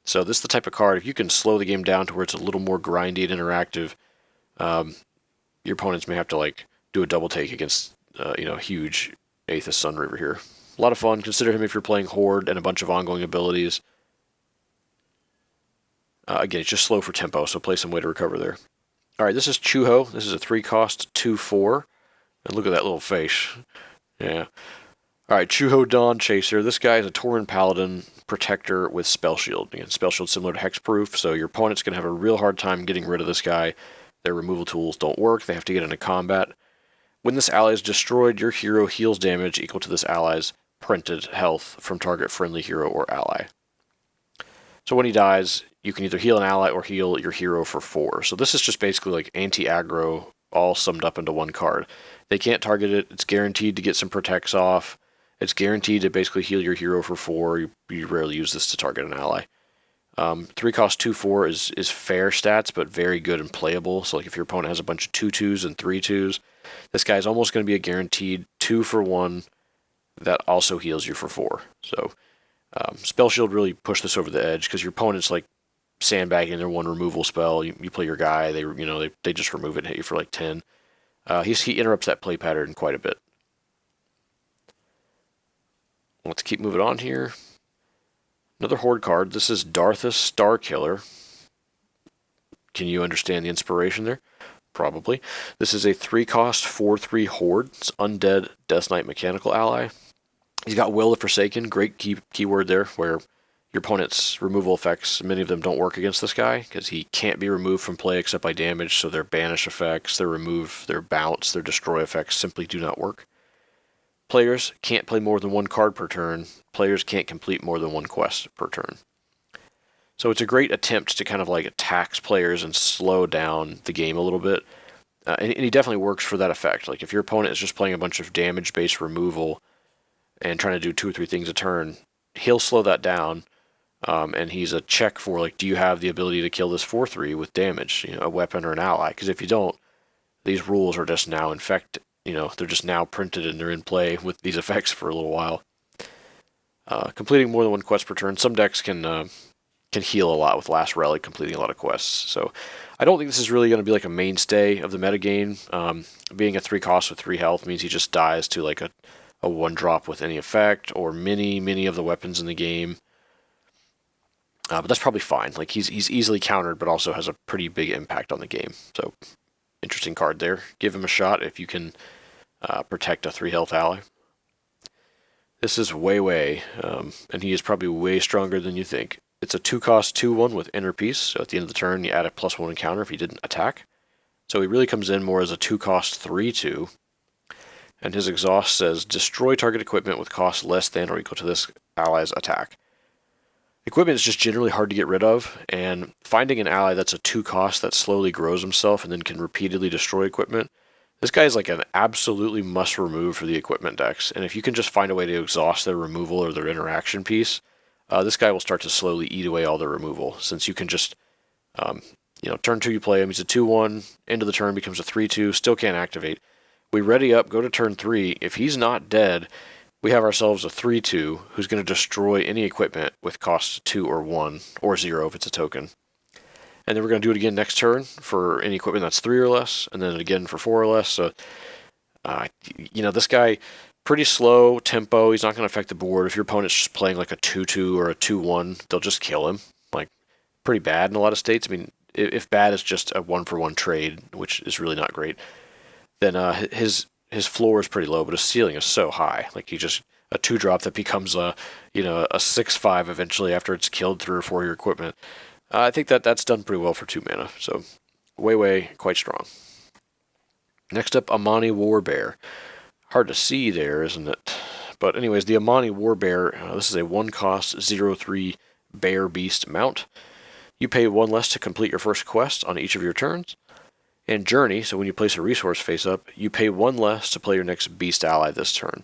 So this is the type of card, if you can slow the game down to where it's a little more grindy and interactive, your opponents may have to like do a double take against a huge Aethys Sunreaver here. A lot of fun. Consider him if you're playing Horde and a bunch of ongoing abilities. Again, it's just slow for tempo, so play some way to recover there. Alright, this is Chuho. This is a 3 cost 2/4. And look at that little face. Yeah. Alright, Chuho Dawn Chaser. This guy is a Tauren Paladin Protector with Spell Shield. Again, Spell Shield similar to Hexproof, so your opponent's going to have a real hard time getting rid of this guy. Their removal tools don't work. They have to get into combat. When this ally is destroyed, your hero heals damage equal to this ally's printed health from target friendly hero or ally. So when he dies, you can either heal an ally or heal your hero for 4. So this is just basically like anti-aggro all summed up into one card. They can't target it. It's guaranteed to get some protects off. It's guaranteed to basically heal your hero for 4. You rarely use this to target an ally. 3 cost 2/4 is fair stats, but very good and playable. So like if your opponent has a bunch of 2/2s and 3/2s, this guy's almost going to be a guaranteed 2-for-1 that also heals you for 4. So Spell Shield really pushed this over the edge because your opponent's like sandbagging their 1 removal spell. You play your guy, they just remove it and hit you for like 10. He interrupts that play pattern quite a bit. Let's keep moving on here. Another Horde card. This is Darthus Starkiller. Can you understand the inspiration there? Probably. This is a 3 cost 4/3 Horde. It's Undead Death Knight Mechanical Ally. He's got Will of Forsaken. Great keyword there, where your opponent's removal effects, many of them don't work against this guy, because he can't be removed from play except by damage, so their banish effects, their remove, their bounce, their destroy effects simply do not work. Players can't play more than 1 card per turn. Players can't complete more than 1 quest per turn. So it's a great attempt to kind of like tax players and slow down the game a little bit. And he definitely works for that effect. Like if your opponent is just playing a bunch of damage-based removal and trying to do 2 or 3 things a turn, he'll slow that down. And he's a check for like, do you have the ability to kill this 4/3 with damage, a weapon or an ally? Because if you don't, these rules are just now they're just now printed and they're in play with these effects for a little while. Completing more than 1 quest per turn. Some decks can heal a lot with Last Relic, completing a lot of quests. So I don't think this is really going to be like a mainstay of the metagame. Being a 3 cost with 3 health means he just dies to like a a 1-drop with any effect, or many of the weapons in the game. But that's probably fine. Like, he's easily countered, but also has a pretty big impact on the game. So, interesting card there. Give him a shot if you can protect a 3-health ally. This is Wei, and he is probably way stronger than you think. It's a 2-cost 2/1 with Inner Peace, so at the end of the turn you add a +1 counter if he didn't attack. So he really comes in more as a 2-cost 3/2, and his exhaust says destroy target equipment with cost less than or equal to this ally's attack. Equipment is just generally hard to get rid of, and finding an ally that's a 2-cost that slowly grows himself and then can repeatedly destroy equipment, this guy is like an absolutely must remove for the equipment decks, and if you can just find a way to exhaust their removal or their interaction piece, this guy will start to slowly eat away all the removal, since you can just, turn 2 you play him, he's a 2/1, end of the turn becomes a 3/2, still can't activate. We ready up, go to turn 3, if he's not dead, we have ourselves a 3/2 who's going to destroy any equipment with cost 2 or 1, or 0 if it's a token. And then we're going to do it again next turn for any equipment that's 3 or less, and then again for 4 or less. So, this guy, pretty slow tempo. He's not going to affect the board. If your opponent's just playing like a 2/2 or a 2/1, they'll just kill him. Like, pretty bad in a lot of states. I mean, if bad is just a 1-for-1 trade, which is really not great, then his floor is pretty low, but his ceiling is so high. Like, he just a 2-drop that becomes a 6/5 eventually after it's killed 3 or 4 of your equipment. I think that's done pretty well for 2 mana. So, Wei, quite strong. Next up, Amani Warbear. Hard to see there, isn't it? But anyways, the Amani Warbear, this is a 1-cost 0/3 Bear Beast mount. You pay 1 less to complete your first quest on each of your turns. And Journey, so when you place a resource face up, you pay 1 less to play your next beast ally this turn.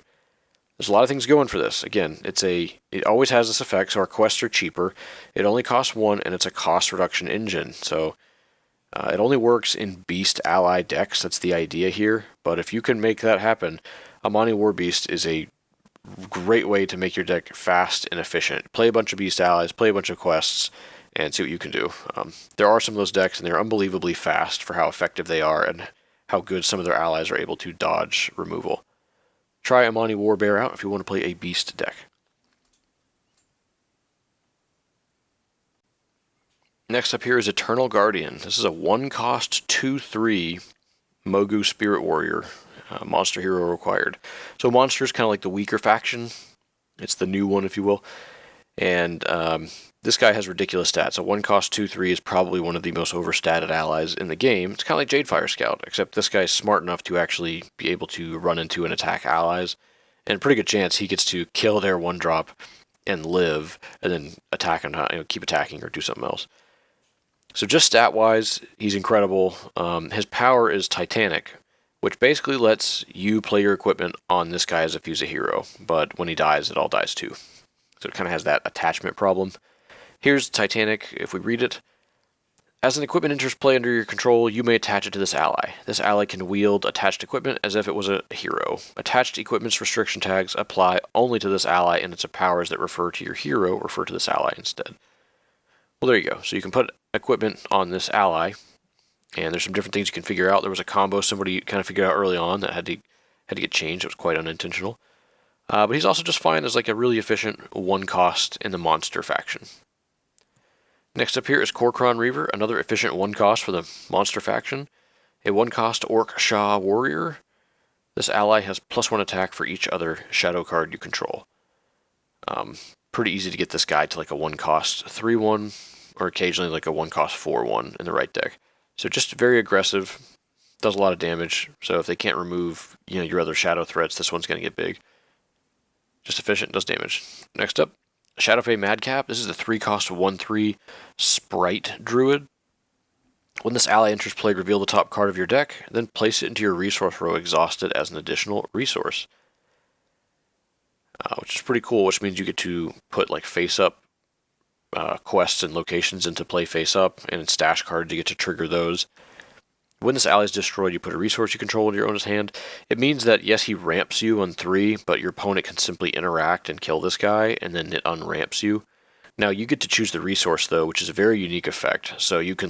There's a lot of things going for this. Again, it always has this effect, so our quests are cheaper. It only costs 1, and it's a cost reduction engine. So it only works in beast ally decks. That's the idea here. But if you can make that happen, Amani Warbeast is a great way to make your deck fast and efficient. Play a bunch of beast allies, play a bunch of quests, and see what you can do. There are some of those decks, and they're unbelievably fast for how effective they are and how good some of their allies are able to dodge removal. Try Amani Warbear out if you want to play a beast deck. Next up here is Eternal Guardian. This is a 1-cost 2/3 Mogu Spirit Warrior. Monster hero required. So monster is kind of like the weaker faction. It's the new one, if you will. And this guy has ridiculous stats. A 1-cost 2/3 is probably one of the most overstated allies in the game. It's kind of like Jadefire Scout, except this guy's smart enough to actually be able to run into and attack allies. And pretty good chance he gets to kill their 1-drop and live, and then attack and keep attacking or do something else. So just stat-wise, he's incredible. His power is Titanic, which basically lets you play your equipment on this guy as if he's a hero. But when he dies, it all dies too. So it kind of has that attachment problem. Here's Titanic, if we read it. As an equipment enters play under your control, you may attach it to this ally. This ally can wield attached equipment as if it was a hero. Attached equipment's restriction tags apply only to this ally, and its powers that refer to your hero refer to this ally instead. Well, there you go. So you can put equipment on this ally, and there's some different things you can figure out. There was a combo somebody kind of figured out early on that had to get changed. It was quite unintentional. But he's also just fine as like a really efficient 1-cost in the monster faction. Next up here is Korkron Reaver, another efficient 1-cost for the monster faction. A 1-cost Orc Shah Warrior. This ally has +1 attack for each other shadow card you control. Pretty easy to get this guy to like a 1-cost 3/1, or occasionally like a 1-cost 4/1 in the right deck. So just very aggressive, does a lot of damage. So if they can't remove your other shadow threats, this one's going to get big. Just efficient, does damage. Next up, Shadowfey Madcap. This is the 3-cost 1/3 Sprite Druid. When this ally enters play, reveal the top card of your deck, then place it into your resource row exhausted as an additional resource. Which is pretty cool, which means you get to put like face-up quests and locations into play face-up, and stash cards, you get to trigger those. When this ally is destroyed, you put a resource you control in your owner's hand. It means that, yes, he ramps you on 3, but your opponent can simply interact and kill this guy, and then it unramps you. Now, you get to choose the resource, though, which is a very unique effect. So you can,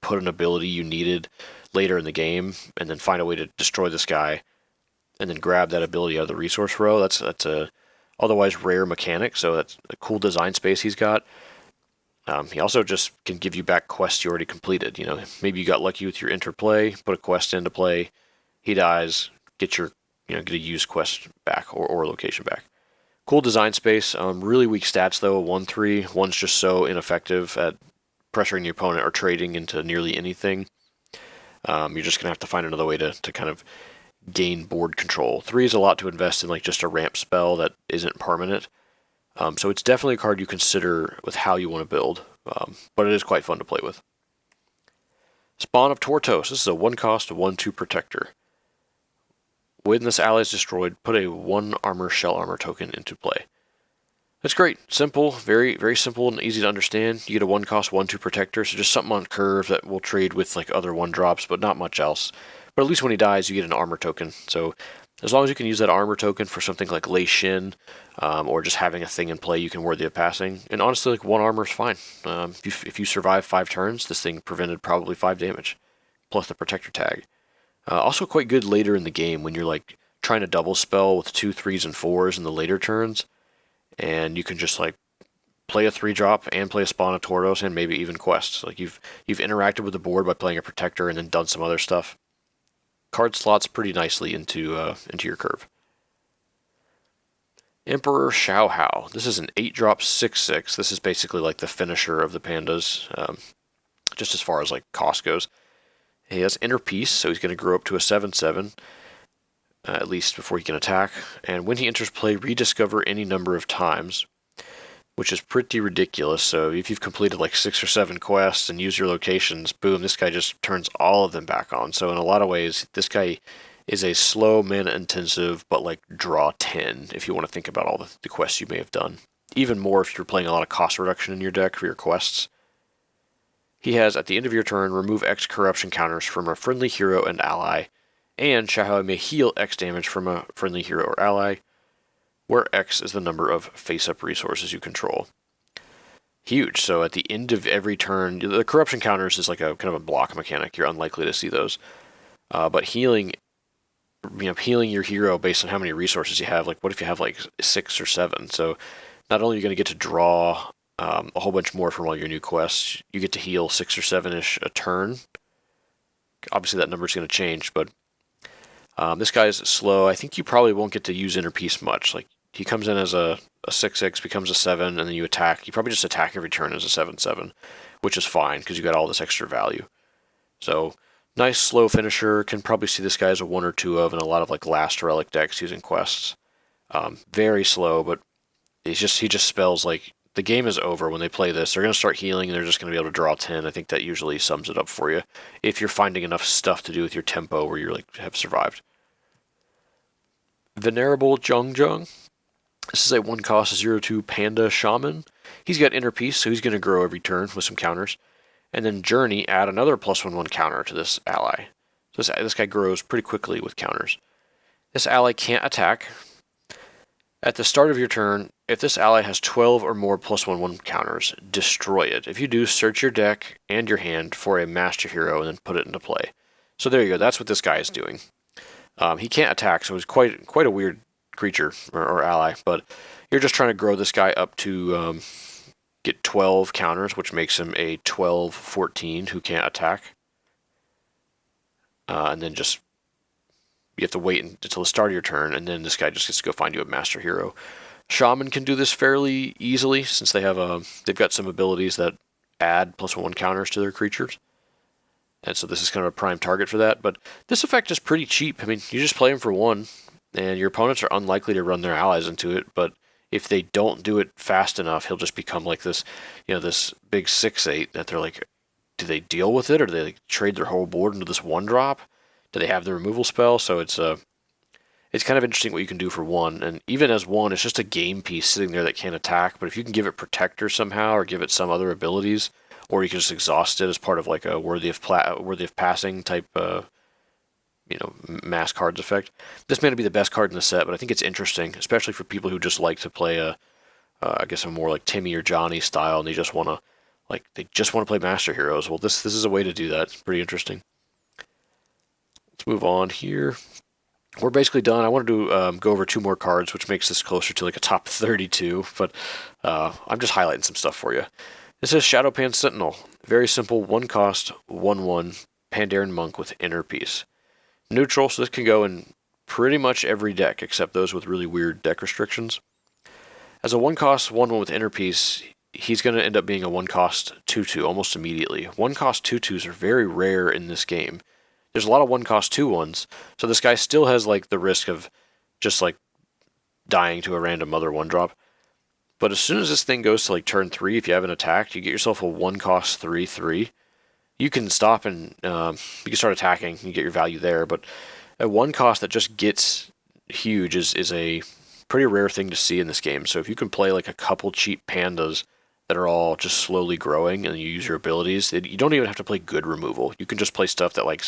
put an ability you needed later in the game, and then find a way to destroy this guy, and then grab that ability out of the resource row. That's a otherwise rare mechanic, so that's a cool design space he's got. He also just can give you back quests you already completed. You know, maybe you got lucky with your interplay, put a quest into play, he dies, get your, get a used quest back or location back. Cool design space. Really weak stats though. 1/3. One's just so ineffective at pressuring the opponent or trading into nearly anything. You're just gonna have to find another way to kind of gain board control. 3 is a lot to invest in, like just a ramp spell that isn't permanent. So it's definitely a card you consider with how you want to build, but it is quite fun to play with. Spawn of Tortos. This is a 1-cost, 1/2 protector. When this ally is destroyed, put a 1 armor shell armor token into play. That's great. Simple, very, very simple and easy to understand. You get a 1-cost, 1/2 protector, so just something on curve that will trade with like other 1-drops, but not much else. But at least when he dies, you get an armor token. So as long as you can use that armor token for something like Lei Shin, or just having a thing in play you can worthy of passing. And honestly, like 1 armor is fine. If you survive 5 turns, this thing prevented probably 5 damage, plus the protector tag. Also quite good later in the game when you're like trying to double spell with 2 3s and 4s in the later turns, and you can just like play a 3-drop and play a Spawn of Tortos and maybe even quests. Like you've interacted with the board by playing a protector and then done some other stuff. Card slots pretty nicely into your curve. Emperor Xiao Hao. This is an 8-drop 6/6. This is basically like the finisher of the pandas, just as far as like cost goes. He has Inner Peace, so he's going to grow up to a 7/7, at least before he can attack. And when he enters play, rediscover any number of times, which is pretty ridiculous. So if you've completed like 6 or 7 quests and used your locations, boom, this guy just turns all of them back on. So in a lot of ways, this guy is a slow, mana-intensive, but like draw 10, if you want to think about all the quests you may have done. Even more if you're playing a lot of cost reduction in your deck for your quests. He has, at the end of your turn, remove X corruption counters from a friendly hero and ally, and Xiao Hao may heal X damage from a friendly hero or ally, where X is the number of face-up resources you control. Huge. So at the end of every turn, the corruption counters is like a kind of a block mechanic. You're unlikely to see those. But healing your hero based on how many resources you have. Like, what if you have like 6 or 7? So not only are you going to get to draw a whole bunch more from all your new quests, you get to heal 6 or 7-ish a turn. Obviously that number is going to change, but this guy is slow. I think you probably won't get to use Inner Peace much. Like, he comes in as a 6/6, becomes a 7, and then you attack. You probably just attack every turn as a 7/7, which is fine because you got all this extra value. So nice slow finisher. Can probably see this guy as a 1 or 2 of in a lot of like last relic decks using quests. Very slow, but he just spells like the game is over when they play this. They're going to start healing and they're just going to be able to draw 10. I think that usually sums it up for you if you're finding enough stuff to do with your tempo where you're like have survived. Venerable Zhong. This is a 1-cost 0/2 Panda Shaman. He's got Inner Peace, so he's going to grow every turn with some counters. And then Journey, add another +1/1 counter to this ally. So this guy grows pretty quickly with counters. This ally can't attack. At the start of your turn, if this ally has 12 or more +1/1 counters, destroy it. If you do, search your deck and your hand for a master hero and then put it into play. So there you go. That's what this guy is doing. He can't attack, so he's quite a weird creature or ally, but you're just trying to grow this guy up to get 12 counters, which makes him a 12/14 who can't attack. And then just you have to wait until the start of your turn, and then this guy just gets to go find you a master hero. Shaman can do this fairly easily since they've got some abilities that add +1 counters to their creatures. And so this is kind of a prime target for that. But this effect is pretty cheap. I mean, you just play him for 1, and your opponents are unlikely to run their allies into it. But if they don't do it fast enough, he'll just become like this, this big 6/8 that they're like, do they deal with it, or do they like trade their whole board into this 1-drop? Do they have the removal spell? So it's kind of interesting what you can do for 1. And even as 1, it's just a game piece sitting there that can't attack. But if you can give it Protector somehow, or give it some other abilities, or you can just exhaust it as part of like a worthy of passing type, mass cards effect. This may not be the best card in the set, but I think it's interesting, especially for people who just like to play I guess a more like Timmy or Johnny style, and they just want to play Master Heroes. Well, this is a way to do that. It's pretty interesting. Let's move on here. we're basically done. I wanted to go over 2 more cards, which makes this closer to like a top 32, but I'm just highlighting some stuff for you. This is Shadowpan Sentinel. Very simple, 1 cost, 1/1, Pandaren Monk with Inner Peace. Neutral, so this can go in pretty much every deck, except those with really weird deck restrictions. As a 1 cost, 1/1 with Inner Peace, he's going to end up being a 1 cost 2/2 almost immediately. 1 cost 2/2s are very rare in this game. There's a lot of 1 cost 2/1s, so this guy still has like the risk of just like dying to a random other 1-drop. But as soon as this thing goes to like turn 3, if you haven't attacked, you get yourself a 1 cost 3/3. You can stop and you can start attacking and get your value there, but a 1 cost that just gets huge is a pretty rare thing to see in this game. So if you can play like a couple cheap pandas that are all just slowly growing and you use your abilities, you don't even have to play good removal. You can just play stuff that like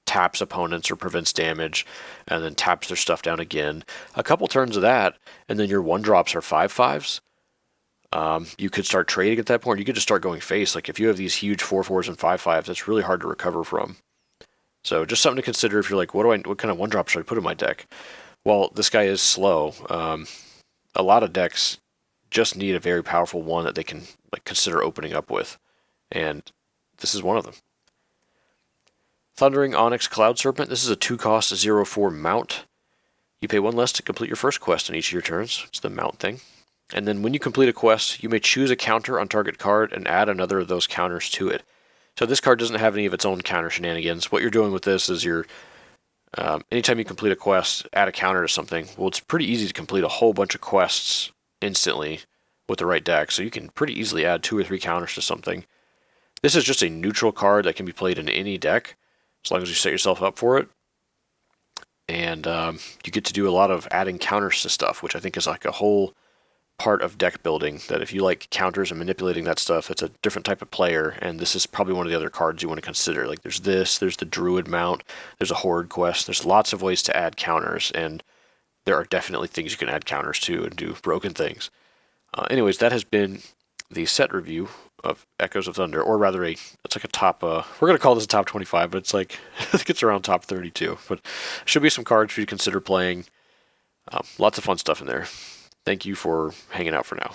taps opponents or prevents damage and then taps their stuff down again. A couple turns of that and then your 1-drops are 5/5s. You could start trading at that point. You could just start going face. Like if you have these huge 4/4s and 5/5s, that's really hard to recover from. So just something to consider if you're like, what kind of 1-drop should I put in my deck? Well, this guy is slow. A lot of decks just need a very powerful one that they can like consider opening up with, and this is one of them. Thundering Onyx Cloud Serpent. This is a 2 cost 0/4 mount. You pay 1 less to complete your first quest in each of your turns. It's the mount thing. And then when you complete a quest, you may choose a counter on target card and add another of those counters to it. So this card doesn't have any of its own counter shenanigans. What you're doing with this is anytime you complete a quest, add a counter to something. Well, it's pretty easy to complete a whole bunch of quests instantly with the right deck. So you can pretty easily add 2 or 3 counters to something. This is just a neutral card that can be played in any deck, as long as you set yourself up for it. And you get to do a lot of adding counters to stuff, which I think is like a whole part of deck building, that if you like counters and manipulating that stuff, it's a different type of player, and this is probably one of the other cards you want to consider. Like there's the Druid mount, there's a Horde quest, there's lots of ways to add counters, and there are definitely things you can add counters to and do broken things. Anyways, that has been the set review of Echoes of Thunder, or rather it's like a top, we're going to call this a top 25, but it's like, I think it's around top 32, but should be some cards for you to consider playing. Lots of fun stuff in there. Thank you for hanging out for now.